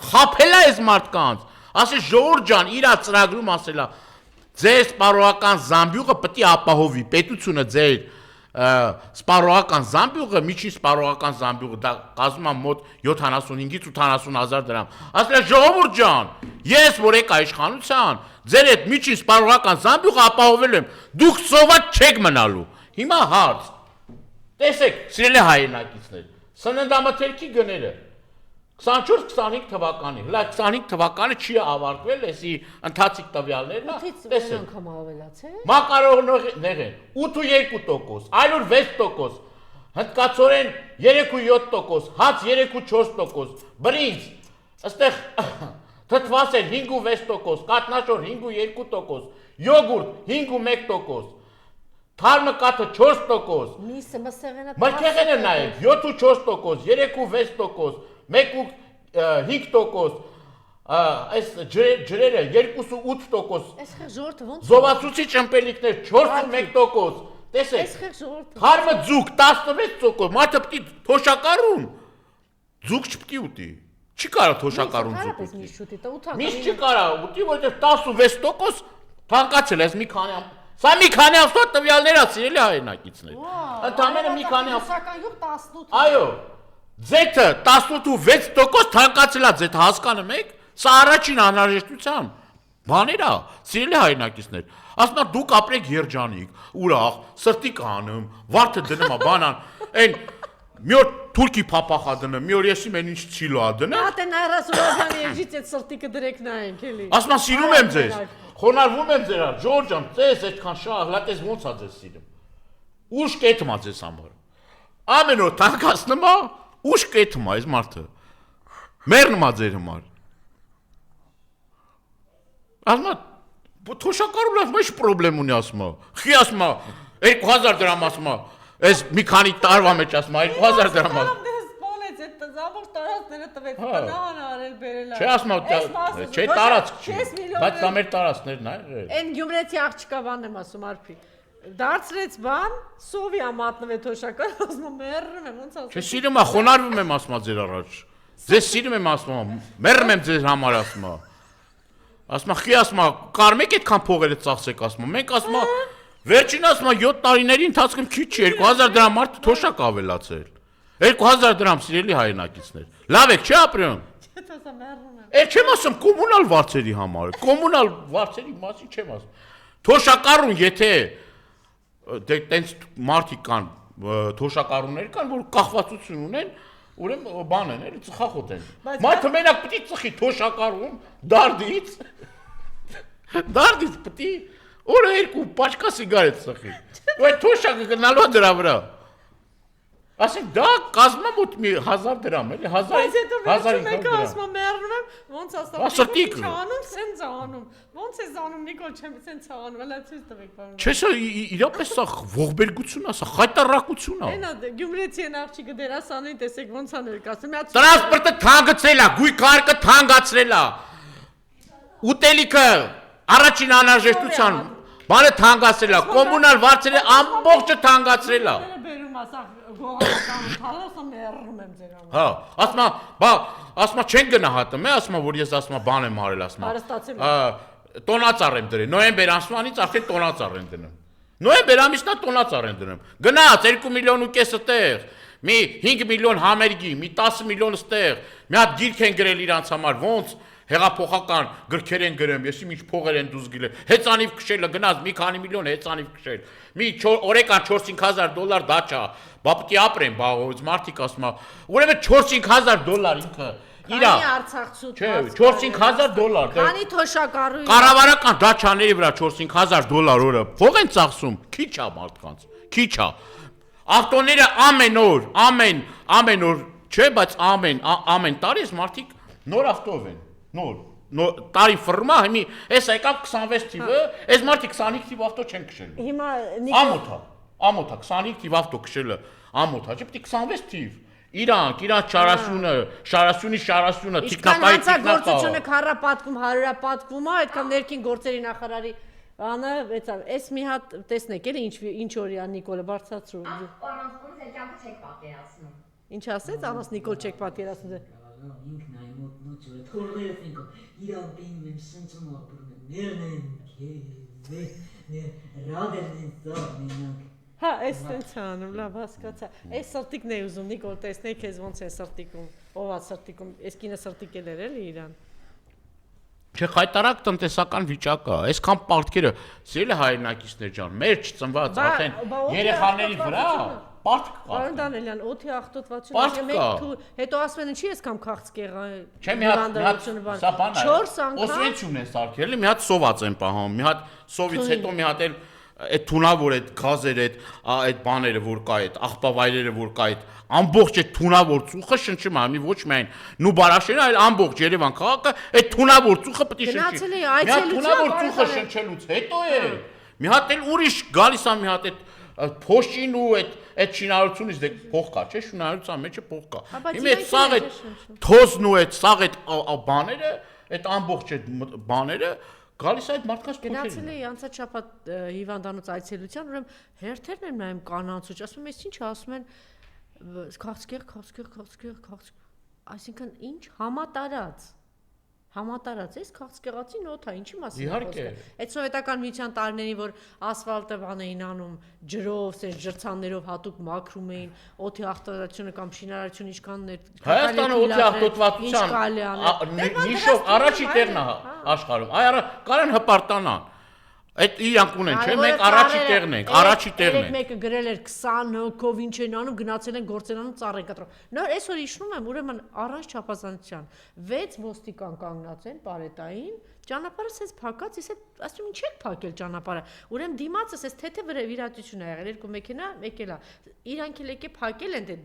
խափել է այս մարդկանց։ Ասես ժողովուրդ ջան, իրա ծրագրում ասել է, ձեր սպառողական զամբյուղը պետք է ապահովի, պետությունը ձեր սպառողական զամբյուղը, միջին սպառողական զամբյուղը դա կազմում է մոտ 75-ից 80,000 դրամ։ Ասել է ժողովուրդ ջան, ես որ եկա իշխանության, ձեր այդ միջին սպառողական զամբյուղը ապահովել եմ, դուք սոված չեք մնալու։ Հիմա հարց։ Տեսեք, սիրելի հայրենակիցներ, սննդամթերքի գները 24-25 թվականի, հլա 25 թվականը չի ավարտվել, էսի ընթացիկ տվյալներն է, տեսեք։ Մակարոններ են 8.2%, այլուր 6%, հնդկացորեն 3.7%, հաց 3.4%, բրինձ, ըստեղ թթված են 5.6%, կատնաշոր 5.2%, յոգուրտ 5.1%, թարմը կաթը 4%, Միսը մսեղենը մրգեղենը նայեք 7.4%, 3.6%, 1.5%, այս ջրերը 2.8%, Այս ժողովուրդը ոնց զովացուցիչ ըմպելիքներ 4.1%, Տեսեք։ Հարմը ձուկ 16%, մարդը պիտի թոշակառուն։ Ձուկ չպիտի ուտի։ Չի կարող թոշակառուն ձուկ ուտի։ Միշտ չի կարող ուտի, որովհետև 16% թանկացել է, մի քանի Սա մի քանի ամսվա տվյալներ է, սիրելի հայրենակիցներ։ Ընդամենը մի քանի ամսական յուղ 18։ Այո։ Ձեթը 18.6% թանկացել է, ձեթ հասկանում եք։ Սա առաջին անհրաժեշտության բաներ է, սիրելի հայրենակիցներ։ Ասում եմ դուք ապրեք երջանիկ, ուրախ, սրտի կանում, վարդը դնում է բանան, այն մի օր թուրքի փապախա դնում, մի օր եսի մեն ինչ ցիլո ա դնում։ Հատե նայրասուրազյանի երջից այդ սրտիկը դրեք նայենք էլի։ Ասում եմ սիրում եմ ձեզ։ Խոնարհվում եմ ձեզ, Ժորժ ջան, ձեզ այդքան շահ, լատես ոնց է ձեզ սիրում։ Ուշ կեթում է ձեզ համար։ Ամեն օր թանկացնում է, ուշ կեթում է այս մարդը։ Մեռնում է ձեր համար։ Ասում եմ, թոշակառուն ասում եմ, ինչ պրոբլեմ ունի ասում եմ։ Խի ասում եմ, 2000 դրամ ասում եմ։ Այս մի քանի տարվա մեջ ասում եմ, 2000 դրամ ասում եմ։ Սպանեց այդ զամոր տարածքները տվեց, տնահան արել բերել։ Չէ ասում եմ, չէ տարածք չի, բայց դա մեր տարածքներն է։ Այն Գյումրեցի աղջկա բանն եմ ասում արփի։ Դարձրեց բան, սովի ամատնվե թոշակար, ասում եմ մեռնում եմ, ոնց ասում։ Չէ սիրում եմ, խոնարհվում եմ ասում եմ ձեր առաջ։ Ձեզ սիրում եմ ասում եմ, մեռնում եմ ձեր համար ասում եմ։ Ասում եմ, խի ասում եմ, կարում եք այդքան փողերը ծախսեք ասում եմ։ Մենք ասում եմ, վերջին ասում եմ 7 տարիների ընթացքում քիչ չի, 2000 դրամ մարդը թոշակ ավելացել։ 2000 դրամ սիրելի հայրենակիցներ։ Լավ եք, չի ապրում։ Չէ, ասա մեռնում եմ։ Էլ չեմ ասում կոմունալ վարձերի համար, կոմունալ վարձերի մասին չեմ ասում։ Թոշակառուն, եթե տենց մարդիկ կան, թոշակառուններ կան, որ կախվածություն ունեն, ուրեմն բան են, էլի ծխախոտ են։ Մարդը մենակ պիտի ծխի թոշակառուն դարդից։ Դարդից պիտի օրը երկու պաչկա սիգարետ ծխի։ Ու այդ թոշակը գնալու է դրա վրա։ Ասենք դա կազմում է մոտ 1000 դրամ, էլի 1000 Բայց հետո վերջում եկա ասում եմ մեռնում եմ, ոնց ասա։ Չանում, սենց անում։ Ոնց է անում Նիկոլ, չեմ սենց անում, հələ ցույց տվեք բանը։ Չէ, սա իրապես սա ողբերգություն է, սա խայտարակություն է։ Այնա Գյումրեցի են աղջիկը դերասանին տեսեք ոնց է ներկայացնում։ Տրանսպորտը թանկացրել է, գույքարկը թանկացրել է։ Ուտելիքը առաջին անհրաժեշտության բանը թանկացրել է, կոմունալ վարձերը ամբողջը թանկացրել է։ Բերում ասա գողական թալասը մեռնում եմ ձեր համար։ Հա, ասում չեն գնահատում, ասում որ ես ասում բան եմ արել, ասում։ Տոնածառ եմ դրել, նոյեմբեր ամսվանից արդեն տոնածառ են դնում։ Նոյեմբեր ամիսն է տոնածառ են դնում։ Գնաց 2 միլիոն ու կես այդտեղ, մի 5 միլիոն համերգի, մի 10 միլիոն այդտեղ, մի հատ գիրք են գրել իրանց համար, ոնց հեղափոխական գրքեր են գրում, եսի ինչ փողեր են դուզ գիրել, հեծանիվ քշելը գնաց մի քանի միլիոն հեծանիվ քշել, մի օրեկան 4-5000 դոլար դա չա, բա պիտի ապրեն, բա մարդիկ ասում է, ուրեմն 4-5000 դոլար ինքը իրա, չէ, 4-5000 դոլար, քանի թոշակառու կառավարական դաչաների վրա 4-5000 դոլար օրը փող են ծախսում, քիչ է մարդկանց, քիչ է, ավտոները ամեն օր, չէ, բայց ամեն տարի ես մարդիկ նոր ավտով են Նոր տարի ֆրմա, հիմի էս եկավ 26 թիվը, այս մարդիկ 25 թիվ ավտո չեն քշել։ Հիմա ամոթա 25 թիվ ավտո քշելը ամոթա, չէ՞ պիտի 26 թիվ։ Իրանք շարասյունը, տիկնակայի գործությունը քառապատկում, հարյուրապատկվում է, այդքան ներքին գործերի նախարարի անը, էս մի հատ տեսնեք, էլի ինչ օրիա Նիկոլը բարձրացրու։ Անոնց է ճակը չեք պատկերացնում։ Ինչ ասեց, անոնց Նիկոլ չեք պատկերացնում։ Ինքն այն մոտ չորը թորները ֆինկո իրան բինում եմ սենցում ապրում եմ ներնեն ռադերնեն զարմենանք Հա, այս տենց անում, լավ հասկացա։ Այս սրտիկն է ուզում Նիկոլ տեսնեք քեզ ոնց է սրտիկում, ով է սրտիկում, այս կինը սրտիկել էր էլի իրան։ Չէ, խայտարակ տնտեսական վիճակ է, այսքան պարտքերը, սիրելի հայրենակիցներ ջան, մեր չծնված արդեն երեխաների վրա Պարտք կա։ Պարոն Դանելյան, օդի աղտոտվածությունը մեկ հետո ասում են ինչի ես կամ քաղցկ եղա։ Չէ, մի հատ սա բան է։ 4 անգամ Օսվենցիումն է սարքել, մի հատ սոված են պահում, մի հատ սովից հետո մի հատ էլ այդ թունավոր այդ գազերը, այդ բաները որ կա, այդ աղբավայրերը որ կա, այդ ամբողջ այդ թունավոր ծուխը շնչում է, մի ոչ միայն Նուբարաշենը, այլ ամբողջ Երևան քաղաքը այդ թունավոր ծուխը պետք է շնչի։ Գնացել է այցելության, թունավոր ծուխը շնչելուց հետո է։ Մի հատ էլ ուրիշ գալիս է մի հատ այդ փոշին ու այդ շինարարությունից դե փող կա, չէ՞, շինարարության մեջը փող կա։ Հիմա այդ սաղ այդ թոզն ու այդ սաղ այդ բաները, այդ ամբողջ այդ բաները գալիս այդ մարդկանց փոքրին։ Գնացել էի անցած շաբաթ հիվանդանոց այցելության, ուրեմն հերթերն են նայում կանանց ու ասում են, ինչ ասում են քաղցկեղ, այսինքն ինչ համատարած էս քաղցկեղացի նոթա, ինչի մասին է խոսքը։ Այդ սովետական միության տարիներին, որ ասֆալտը բան էին անում, ջրով, սեր ջրցաններով հատուկ մաքրում էին, օդի ախտորացությունը կամ շինարարությունը ինչքան Հայաստանը օդի ախտոտվածության նիշով առաջի տեղն է աշխարհում։ Այ կարան հպարտանան։ Այդ իրանք ունեն, չէ՞, մենք առաջի տեղն ենք։ Մեկը գրել էր 20 հոգով ինչ են անում, գնացել են գործել անում ծառ են կտրում։ Նոր այսօր հիշում եմ, ուրեմն առանց չափազանցության 6 ոստիկան կանգնած են պարետային, ճանապարհը սենց փակած, ես ասում ինչ եք փակել ճանապարհը։ Ուրեմն դիմացը սենց թեթե վիրատություն ա եղել, երկու մեքենա եկել է։ Իրանք էլ եկե փակել են, դե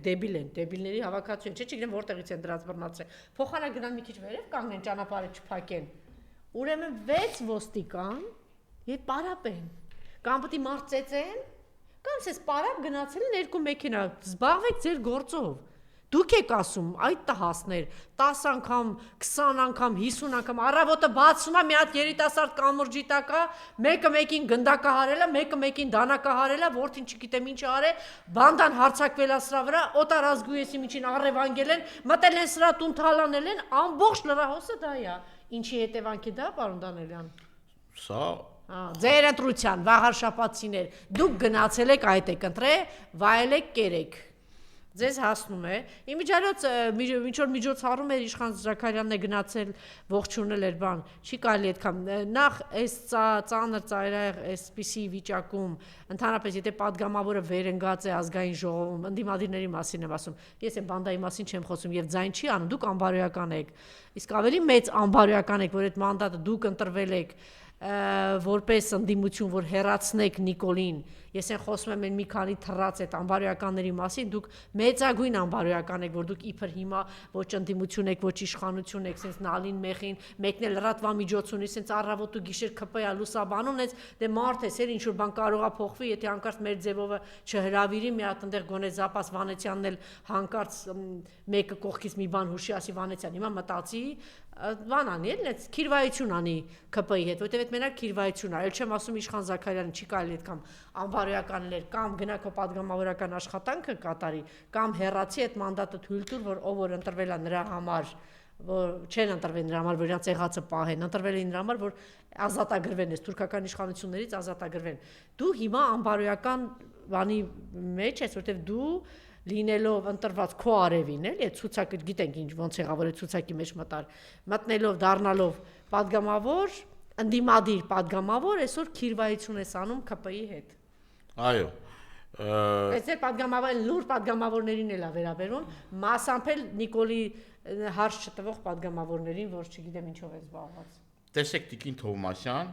դեբիլների հավաքածու են, չէ՞, չգիտեմ որտեղից են դրանց բռնացրել։ Փոխանակ գնան մի քիչ վերև կանգնեն ճանապարհը չփակեն։ Ուրեմն 6 ոստիկան Եվ պարապ են, կամ պետք է մարդ ծեծեն, կամ սես պարապ գնացել են երկու մեքենա, զբաղվեք ձեր գործով։ Դուք եք ասում, այդ տհասներ, 10 անգամ, 20 անգամ, 50 անգամ, առավոտը բացում է մի հատ երիտասարդ կամուրջի տակա, մեկը մեկին գնդակահարել է, մեկը մեկին դանակահարել է, որդին չգիտեմ ինչ արել, բանդան հարցակվել է սրա վրա, օտարազգույեսի միջին առևանգել են, մտել են սրա տուն թալանել են, ամբողջ լրահոսը դա է։ Ինչի հետևանք է դա, պարոն Դանելյան։ Սա Ձեր ընտրության, վաղար շաբաթցիներ, դուք գնացել եք այդ եք ընտրե, վայելեք կերեք, ձեզ հասնում է, իմիջայլոց ինչ որ միջոցառում էր Իշխան Զաքարյանն է գնացել ողջունել էր բան, չի կարելի այդքան, նախ այս ծանր ծայրահեղ այսպիսի վիճակում, ընդհանրապես եթե պատգամավորը վերընկած է ազգային ժողովում, ընդդիմադիրների մասին եմ ասում, ես եմ բանդայի մասին չեմ խոսում եւ ձայն չի անում, դուք անբարոյական եք, իսկ ավելի մեծ անբարոյական եք, որ այդ մանդատը դուք ընտրվել եք որպես ընդդիմություն, որ հեռացնեք Նիկոլին, ես են խոսում եմ մի քանի թռած այդ անբարոյականների մասին, դուք մեծագույն անբարոյական եք, որ դուք իբր հիմա ոչ ընդդիմություն եք, ոչ իշխանություն եք, սենց նալին մեխին, մեկն էլ լրատվամիջոց ունի, սենց առավոտ ու գիշեր ԿՊ-ա լուսաբանում, նենց դե մարդ է, ինչ որ բան կարողա փոխվի, եթե հանկարծ մեր ձևովը չհրավիրի, մի հատ այնտեղ գոնե Զապաս Վանեցյանն էլ հանկարծ մեկը կողքից մի բան հուշի, ասի Վանեցյան, հիմա մտածի բան անի, էլ քիրվայություն անի ԿՊ-ի հետ, որտեվ այդ մենակ քիրվայություն է, այլ չեմ ասում Իշխան Զաքարյանը չի կարելի այդքան անբարոյականներ կամ գնա քո падգամավորական աշխատանքը կատարի, կամ հեռացի այդ մանդատը թույլ տուր, որ ով որ ընտրվել է նրա համար, որ չեն ընտրվել նրա համար, որ իրանց եղածը պահեն, ընտրվել են նրա համար, որ ազատագրվեն, այս թուրքական իշխանություններից ազատագրվեն։ Դու հիմա անբարոյական բանի մեջ ես, որտեվ դու լինելով ընտրված քո արևին, էլի, այդ ցուցակը գիտենք ինչ ոնց եղավ, որ այդ ցուցակի մեջ մտար, մտնելով, դառնալով падգամավոր, ընդդիմադիր падգամավոր, այսօր քիրվայություն ես անում ԿՊ-ի հետ։ Այո։ Այս էլ падգամավոր, լուր падգամավորներին էլ է վերաբերում, մասամբ էլ Նիկոլի հարց չտվող падգամավորներին, որ չգիտեմ ինչով է զբաղված։ Տեսեք Տիկին Թովմասյան,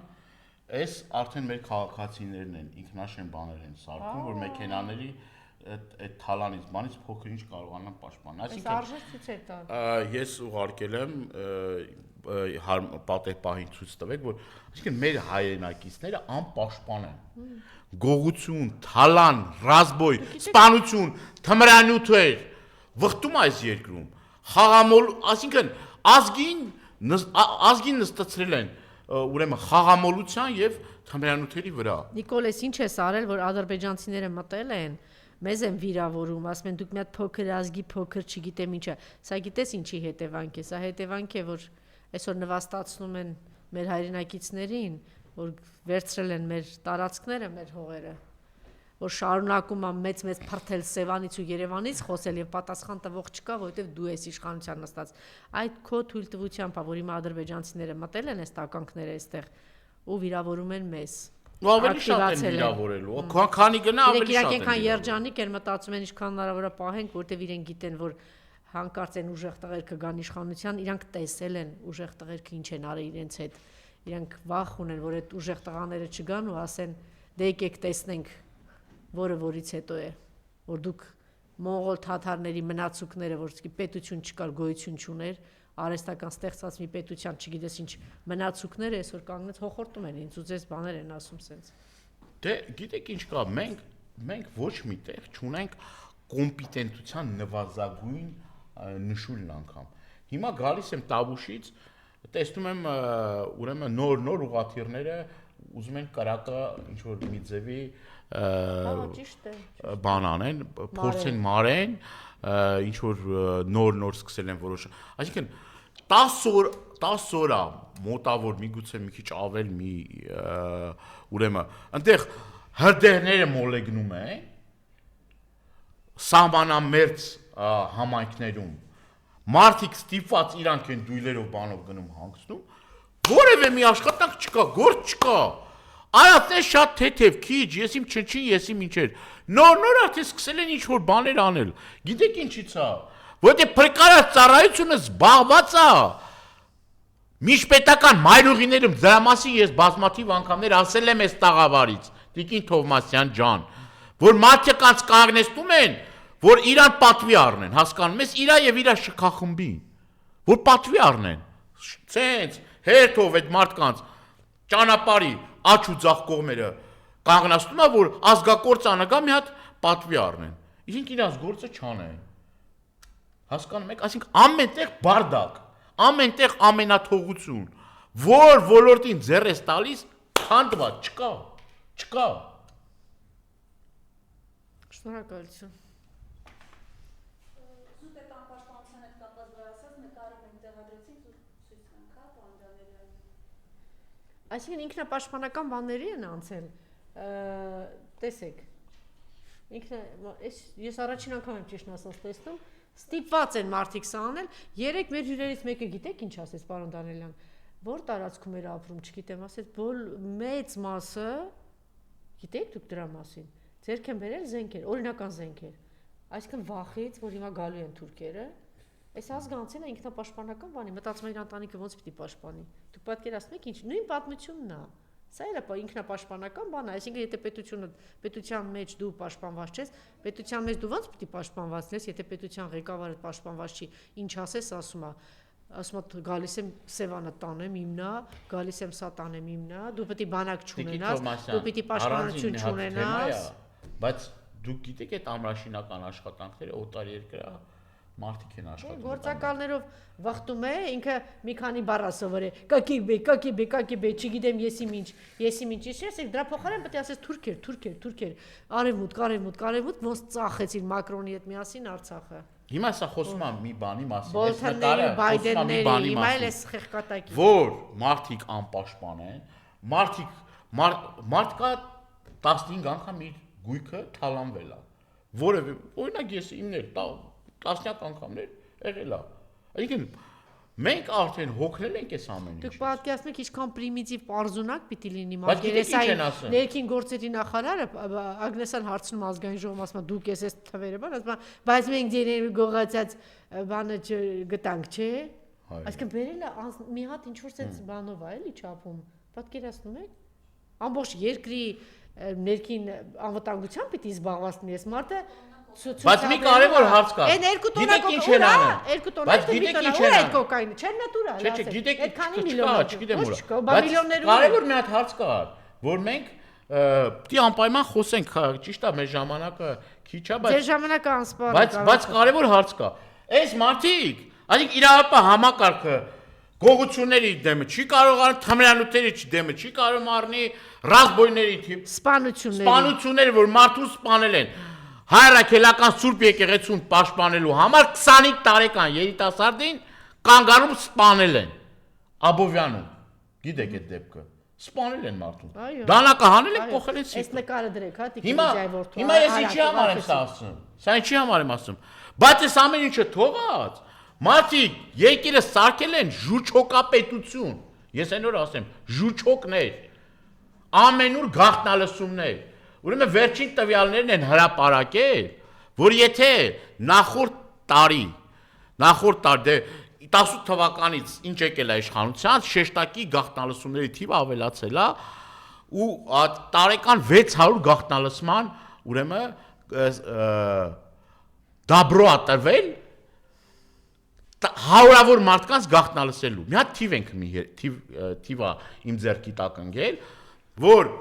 այս արդեն մեր քաղաքացիներն են, ինքնաշեն բաներ են սարքում, որ մեքենաների այդ թալանից բանից փոքր ինչ կարողանան պաշտպանել։ Այսինքն ես ուղարկել եմ պատեհ պահին ցույց տվեք, որ այսինքն մեր հայրենակիցները անպաշտպան են։ Գողություն, թալան, ռազմոյ, սպանություն, թմրանյութեր վխտում այս երկրում։ Խաղամոլ, այսինքն ազգին նստացրել են ուրեմն խաղամոլության եւ թմրանյութերի վրա։ Նիկոլես, ինչ ես արել, որ ադրբեջանցիները մտել են մեզ են վիրավորում, ասում են դուք մի հատ փոքր ազգի փոքր չգիտեմ ինչա։ Սա գիտես ինչի հետևանք է, սա հետևանք է, որ այսօր նվաստացնում են մեր հայրենակիցներին, որ վերցրել են մեր տարածքները, մեր հողերը, որ շարունակում է մեծ փրթել Սևանից ու Երևանից խոսել եւ պատասխան տվող չկա, որովհետեւ դու ես իշխանության նստած։ Այդ քո թույլտվությամբ է, որ հիմա ադրբեջանցիները մտել են այս տականքները այստեղ ու վիրավորում են մեզ։ Ու ավելի շատ են վիրավորելու, քանի գնա ավելի շատ են։ Իրենք այնքան երջանիկ են, մտածում են ինչքան հնարավոր է պահենք, որտեվ իրենք գիտեն, որ հանկարծ են ուժեղ տղերքը գան իշխանության, իրանք տեսել են ուժեղ տղերքը ինչ են արել իրենց հետ։ Իրանք վախ ունեն, որ այդ ուժեղ տղաները չգան ու ասեն, դե եկեք տեսնենք, որը որից հետո է, որ դուք մոնղոլ թաթարների մնացուկները, որ պետություն չկար, գոյություն չուներ, արհեստական ստեղծած մի պետության, չգիտես ինչ մնացուկները այսօր կանգնած հոխորտում են ինձ ու ձեզ բաներ են ասում սենց։ Դե գիտեք ինչ կա, մենք ոչ միտեղ չունենք կոմպետենտության նվազագույն նշույլն անգամ։ Հիմա գալիս եմ Տավուշից, տեսնում եմ ուրեմն նոր ուղղաթիռները ուզում են կրակը ինչ որ մի ձևի բան անեն, փորձեն մարեն, ինչ որ նոր սկսել են որոշ։ Այսինքն 10 օր մոտավոր միգուցե մի քիչ ավել ուրեմն այնտեղ հրդեհները մոլեգնում են սահմանամերձ համայնքներում մարդիկ ստիպված իրանք են դույլերով բանով գնում հանգստում որևէ մի աշխատանք չկա, գործ չկա Այդտեղ շատ թեթև քիչ, ես իմ չնչին, ես իմ ինչեր։ Նոր արդեն սկսել են ինչ-որ բաներ անել։ Գիտեք ինչից է։ Որտե պրեկարած ծառայությունը զբաղված է։ Միջպետական մայրուղիներում դրա մասին ես բազմաթիվ անգամներ ասել եմ այս տաղավարից, Տիկին Թովմասյան ջան, որ մարդկանց կանգնեցնում են, որ իրան պատվի առնեն, հասկանում ես, իրա եւ իրա շքախմբին, որ պատվի առնեն։ Ցենց հերթով այդ մարդկանց ճանապարհի աչ ու ձախ կողմերը կանգնացնում է որ ազգակորց անագա մի հատ պատվի առնեն։ Իսկ իրաց գործը չանեն։ Հասկանում եք, այսինքն ամենտեղ բարդակ, ամենտեղ ամենաթողություն, որ ոլորտին ձեռ ես տալիս, քանդված չկա։ Շնորհակալություն։ Զուտեկան պաշտպանության հետ կապված ասած նկարում են տեղադրեցինք ցույց տանք, հա, Պանդաների։ Այսինքն ինքնապաշտպանական բաների են անցել, տեսեք, ես առաջին անգամ եմ ճիշտ ասած տեսնում, ստիպված են մարդիկ սա անել, երեք մեր հյուրերից մեկը գիտեք ինչ ասեց պարոն Դանելյան, որ տարածքում էր ապրում, չգիտեմ, ասեց, որ մեծ մասը, գիտեք դուք դրա մասին, ձեռք են բերել զենքեր, օրինական զենքեր, այսինքն վախից, որ հիմա գալու են թուրքերը, Այս ազգանցելը ինքնապաշտպանական բանի, մտածում են ընտանիքը ոնց պիտի պաշտպանի։ Դուք պատկերացնում եք ինչ, նույն պատմությունն է։ Սա էլ է ինքնապաշտպանական բան, այսինքն եթե պետության մեջ դու պաշտպանված ես, պետության մեջ դու ոնց պիտի պաշտպանված ես, եթե պետության ղեկավարը պաշտպանված չի, ինչ ասես ասում է գալիս եմ Սևանը տանեմ իմնա, գալիս եմ սա տանեմ իմնա, դու պետք է բանակ չունենաս, դու պետք է պաշտպանություն չունենաս։ Բայց դուք գիտեք այդ ամրաշինական աշխատանքները օտարերկրյա մարդիկ են աշխատում։ Գործակալներով վախտում է, ինքը մի քանի բառ ասովոր է, կակիբե, չգիտեմ եսիմ ինչ, ես դրա փոխարեն պետք է ասես թուրքեր, արևմուտք, ոնց ծախեցին Մակրոնի հետ միասին Արցախը։ Հիմա սա խոսում է մի բանի մասին, Բոլթոնների, Բայդենների, հիմա էլ էս խեղկատակի։ Որ մարդիկ անպաշտպան են, մարդկա 15 անգամ իր գույքը թալանվել է։ Որևէ, օրինակ ես իմն էլ տասնյակ անգամներ եղել է։ Այսինքն մենք արդեն հոգնել ենք այս ամեն ինչից։ Դուք պատկերացնում եք ինչքան պրիմիտիվ պարզունակ պիտի լինի Մարգերեսային ներքին գործերի նախարարը Ագնեսան հարցնում ազգային ժողովում ասում դուք ես թվերը բան ասում բայց մենք դերեր գողացած բանը չգտանք չէ։ Այսինքն բերել է մի հատ ինչ որ sense բանով է էլի չափում։ Պատկերացնում եք ամբողջ երկրի ներքին անվտանգությամբ պիտի զբաղված լինի այս մարդը Բայց մի կարևոր հարց կա։ Այն 2 տոննա կոկայնը, 2 տոննա այդ կոկայնը, չէ՞ նատուրալ։ Չէ, գիտեք, չգիտեմ ուր։ Բայց կարևոր մի հատ հարց կա, որ մենք պիտի անպայման խոսենք, ճիշտ է, մեր ժամանակը քիչ է, բայց Ձեր ժամանակը անսպառ է։ Բայց կարևոր հարց կա։ Այս մարդիկ, այսինքն իրավապահ համակարգը գողությունների դեմը չի կարող առնել, թմրանյութերի դեմը չի կարող առնի, ռազմբոյների թիվ սպանությունները, որ մարդուն սպանել են։ Հայրաքելական Սուրբ եկեղեցուն պաշտպանելու համար 25 տարեկան երիտասարդին կանգանում սպանել են Աբովյանում։ Գիտեք այդ դեպքը։ Սպանել են մարդուն։ Դանակը հանել են, կողել են սիրտ։ Այս նկարը դրեք, հա, Տիկին Ջայվորթը։ Հիմա ես ինչի համար եմ սա ասում։ Սա ինչի համար եմ ասում։ Բայց այս ամեն ինչը թողած, մարդիկ երկիրը սարքել են ժուչոկապետություն։ Ես այն օր ասեմ, ժուչոկներ, ամենուր գաղտնալսումներ։ Ուրեմն վերջին տվյալներն են հրապարակել, որ եթե նախորդ տարի 18 թվականից ինչ եկել է իշխանության, շեշտակի գաղտնալսումների թիվը ավելացել է ու տարեկան 600 գաղտնալսման, ուրեմն դաբրո է տրվել հարյուրավոր մարդկանց գաղտնալսելու։ Մի հատ թիվ ենք թիվը իմ ձեռքի տակ ընկել, որ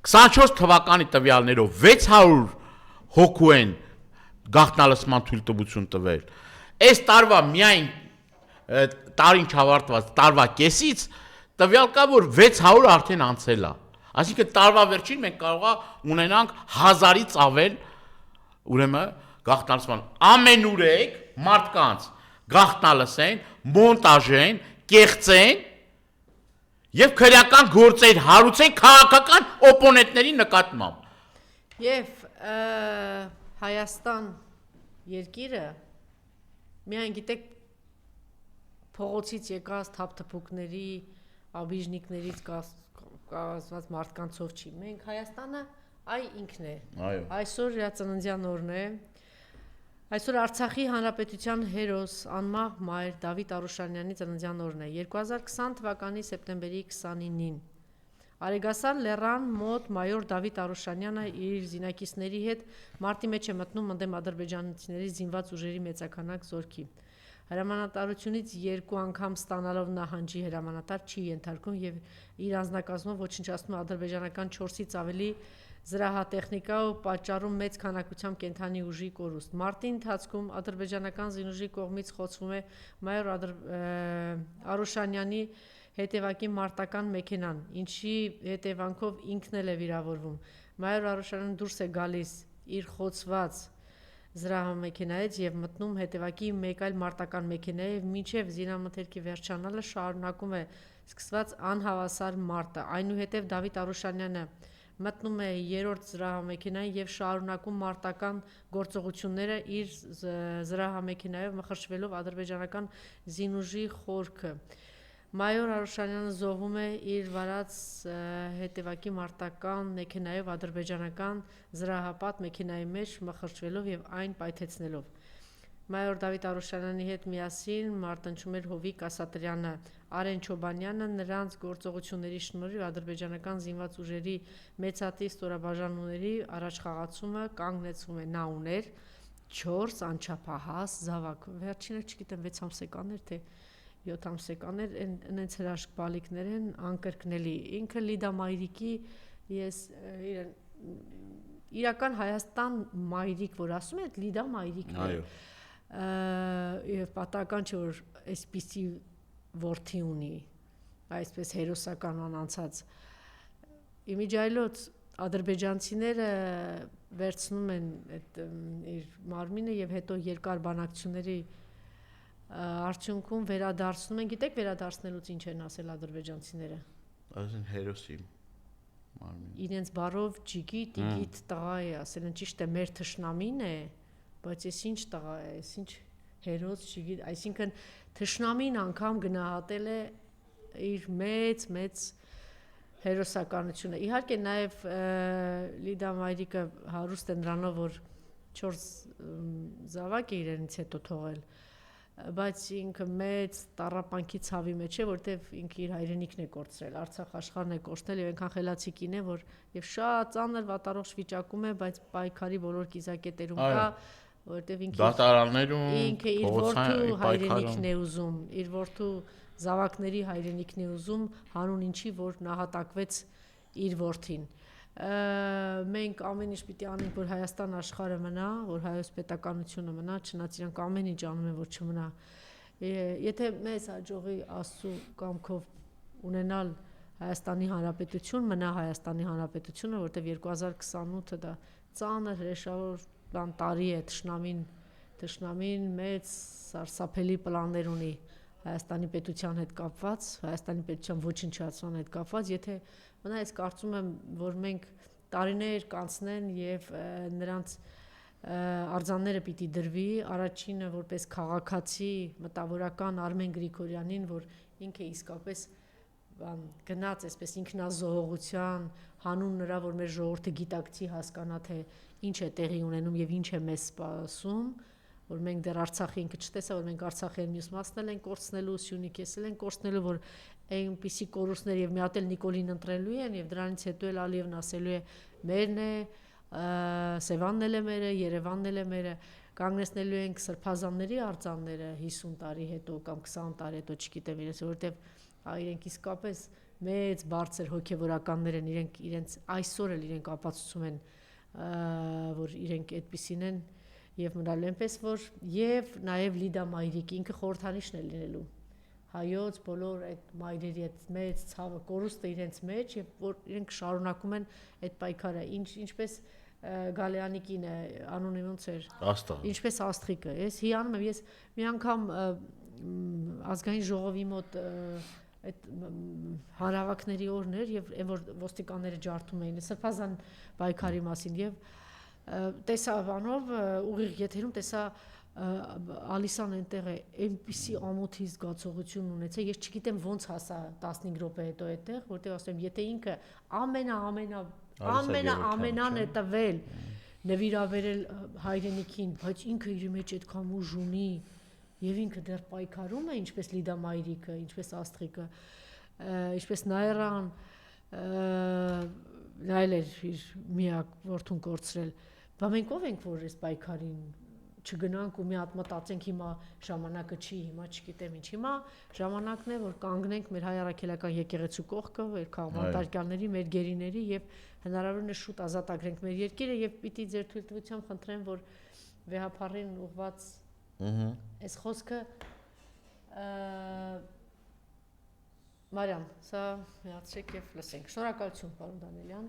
24 թվականի տվյալներով 600 հոգու են գաղտնալսման թույլտվություն տվել։ Այս տարվա միայն տարին չավարտված տարվա կեսից տվյալ կա որ 600 արդեն անցել է այսինքն տարվա վերջին մենք կարողա ունենանք 1000-ից ավել ուրեմն գաղտնալսման ամենուրեք մարդկանց գաղտնալսեն մոնտաժեն կեղծեն եւ քրեական գործեր հարուցեն քաղաքական օպոնենտների նկատմամբ եւ Հայաստան երկիրը միայն գիտեք փողոցից եկած թափթփուկների աբիժնիկներից կազմված մարդկանցով չի մենք Հայաստանը այ ինքն է այսօր իր ծննդյան օրն է այսօր Արցախի հանրապետության հերոս անմահ մայր Դավիթ Արուշանյանի ծննդյան օրն է 2020 թվականի սեպտեմբերի 29-ին Արեգասար լեռան մոտ մայոր Դավիթ Արուշանյանը իր զինակիցների հետ մարտի մեջ է մտնում ընդդեմ ադրբեջանցիների զինված ուժերի մեծականակ զորքի հրամանատարությունից 2 անգամ ստանալով նահանջի հրամանատար չի ենթարկում եւ իր անձնակազմով ոչնչացնում ադրբեջանական 4-ից ավելի զրահատեխնիկա ու պատճառում մեծ քանակությամբ կենթանի ուժի կորուստ մարտի ընթացքում ադրբեջանական զինուժի կողմից խոցվում է մայոր Արուշանյանի հետևակի մարտական մեքենան, ինչի հետևանքով ինքն էլ է վիրավորվում։ Մայոր Արուշանյանը դուրս է գալիս իր խոցված զրահամեքենայից եւ մտնում հետևակի մեկ այլ մարտական մեքենա եւ մինչեւ զինամթերքի վերջանալը շարունակում է սկսված անհավասար մարտը։ Այնուհետեւ Դավիթ Արուշանյանը մտնում է 3-րդ զրահամեքենային եւ շարունակում մարտական գործողությունները իր զրահամեքենայով մխրճվելով ադրբեջանական զինուժի խորքը։ Մայոր Արուշանյանը զոհվում է իր վարած հետևակի մարտական մեքենայով ադրբեջանական զրահապատ մեքենայի մեջ մխրճվելով եւ այն պայթեցնելով։ Մայոր Դավիթ Արուշանյանի հետ միասին մարտնչում էր Հովիկ Ասատրյանը, Արեն Չոբանյանը, նրանց գործողությունների շնորհիվ ադրբեջանական զինված ուժերի մեծատի ստորաբաժանումների առաջխաղացումը կանգնեցվում է։ Նա ուներ 4 անչափահաս զավակ։ Վերջինը չգիտեմ 6 ամսական էր թե 7 ամսական էր, այնց հրաշք բալիկներ են անկրկնելի։ Ինքը Լիդա Մայրիկի ես իրական Հայաստան մայրիկ, որ ասում են Լիդա Մայրիկն է։ Եվ պատահական չէ որ այսպիսի որդի ունի, այսպես հերոսական անցած։ Իմիջայլոց ադրբեջանցիները վերցնում են այդ իր մարմինը եւ հետո երկար բանակցությունների արդյունքում վերադարձնում են, գիտեք վերադարձնելուց ինչ են ասել ադրբեջանցիները։ Ասեն հերոսի մարմին։ Իրենց բարով ջիգիտ, իգիտ տղա է, ասել են ճիշտ է մեր թշնամին է, բայց ես ինչ տղա է, ես ինչ հերոս ջիգիտ, այսինքն թշնամին անգամ գնահատել է իր մեծ հերոսականությունը։ Իհարկե նաև Լիդա Մայրիկը հարուստ է նրանով, որ 4 զավակ է իրենից հետո թողել, բայց ինքը մեծ տառապանքի ցավի մեջ է, որտեվ ինքը իր հայրենիքն է կորցրել, Արցախ աշխարհն է կորցրել եւ այնքան խելացի կին է, որ եւ շատ ծանր վատառողջ վիճակում է, բայց պայքարի բոլոր կիզակետերում կա, որտեվ ինքը իր որդու հայրենիքն է ուզում, իր որդու զավակների հայրենիքն է ուզում, հանուն ինչի որ նահատակվեց իր որդին։ Մենք ամեն ինչ պիտի անենք, որ Հայաստան աշխարհը մնա, որ հայոց պետականությունը մնա, չնայած իրանք ամեն ինչ անում են, որ չմնա։ Եթե մեզ հաջողի Աստծո կամքով ունենալ Հայաստանի Հանրապետություն, մնա Հայաստանի Հանրապետությունը, որտեղ 2028-ը դա ծանր հրեշավոր տարի է, թշնամին մեծ սարսափելի պլաններ ունի Հայաստանի պետության հետ կապված, Հայաստանի պետության ոչնչացման հետ կապված, եթե մնա ես կարծում եմ, որ մենք տարիներ կանցնեն եւ նրանց արձանները պիտի դրվի, առաջինը որպես քաղաքացի մտավորական Արմեն Գրիգորյանին, որ ինքը իսկապես գնաց այսպես ինքնազոհողության հանուն նրա, որ մեր ժողովուրդը գիտակցի հասկանա թե ինչ է տեղի ունենում եւ ինչ է մեզ սպասում, որ մենք դեռ Արցախի ինքը չտեսա, որ մենք Արցախի մյուս մասն են կորցնելու, Սյունիք եսել են կորցնելու, որ այնպիսի կորուստներ եւ մի հատ էլ Նիկոլին ընտրելու են եւ դրանից հետո էլ Ալիևն ասելու է մերն է, Սևանն էլ է մերը, Երևանն էլ է մերը, կանգնեցնելու ենք սրբազանների արձանները 50 տարի հետո կամ 20 տարի հետո, չգիտեմ իրենց, որովհետեւ իրենք իսկապես մեծ բարձր հոգեվորականներ են, իրենց այսօր էլ իրենք ապացուցում են, որ իրենք այդպիսին են եւ մնալու այնպես որ եւ նաեւ Լիդա Մայրիկի ինքը խորհրդանիշն է լինելու հայոց բոլոր այդ մայրերի այդ մեծ ցավը կորուստը իրենց մեջ եւ որ իրենք շարունակում են այդ պայքարը ինչպես Գալեանիկին է անունը ոնց էր ինչպես Աստղիկը ես հիանում եմ ես մի անգամ ազգային ժողովի մոտ այդ հանրավակների օրներ եւ այն որ ոստիկանները ջարդում էին սրբազան պայքարի մասին եւ տեսա բանով ուղիղ եթերում տեսա Ալիսան այնտեղ է այնպիսի ամոթի զգացողություն ունեցա ես չգիտեմ ոնց հասա 15 րոպե հետո այդտեղ որտեղ ասեմ եթե ինքը ամենան է տվել նվիրաբերել հայրենիքին բայց ինքը իր մեջ այդքան ուժ ունի եւ ինքը դեռ պայքարում է ինչպես Լիդա Մայրիկը ինչպես Աստղիկը ինչպես Նայրան նայել էր իր միակ որդուն կորցրել բա մենք ով ենք որ այս պայքարին չգնանք ու մի հատ մտածենք հիմա ժամանակը չի հիմա չգիտեմ ինչ հիմա ժամանակն է որ կանգնենք մեր հայ առաքելական եկեղեցու կողքը մեր քաղաքացիների մեր գերիների եւ հնարավորինս շուտ ազատագրենք մեր երկիրը եւ պիտի ձեր թույլտվությամբ խնդրեմ որ վեհապարին ուղված այս խոսքը Մարիամ սա միացրեք եւ լսենք շնորհակալություն պարոն Դանիելյան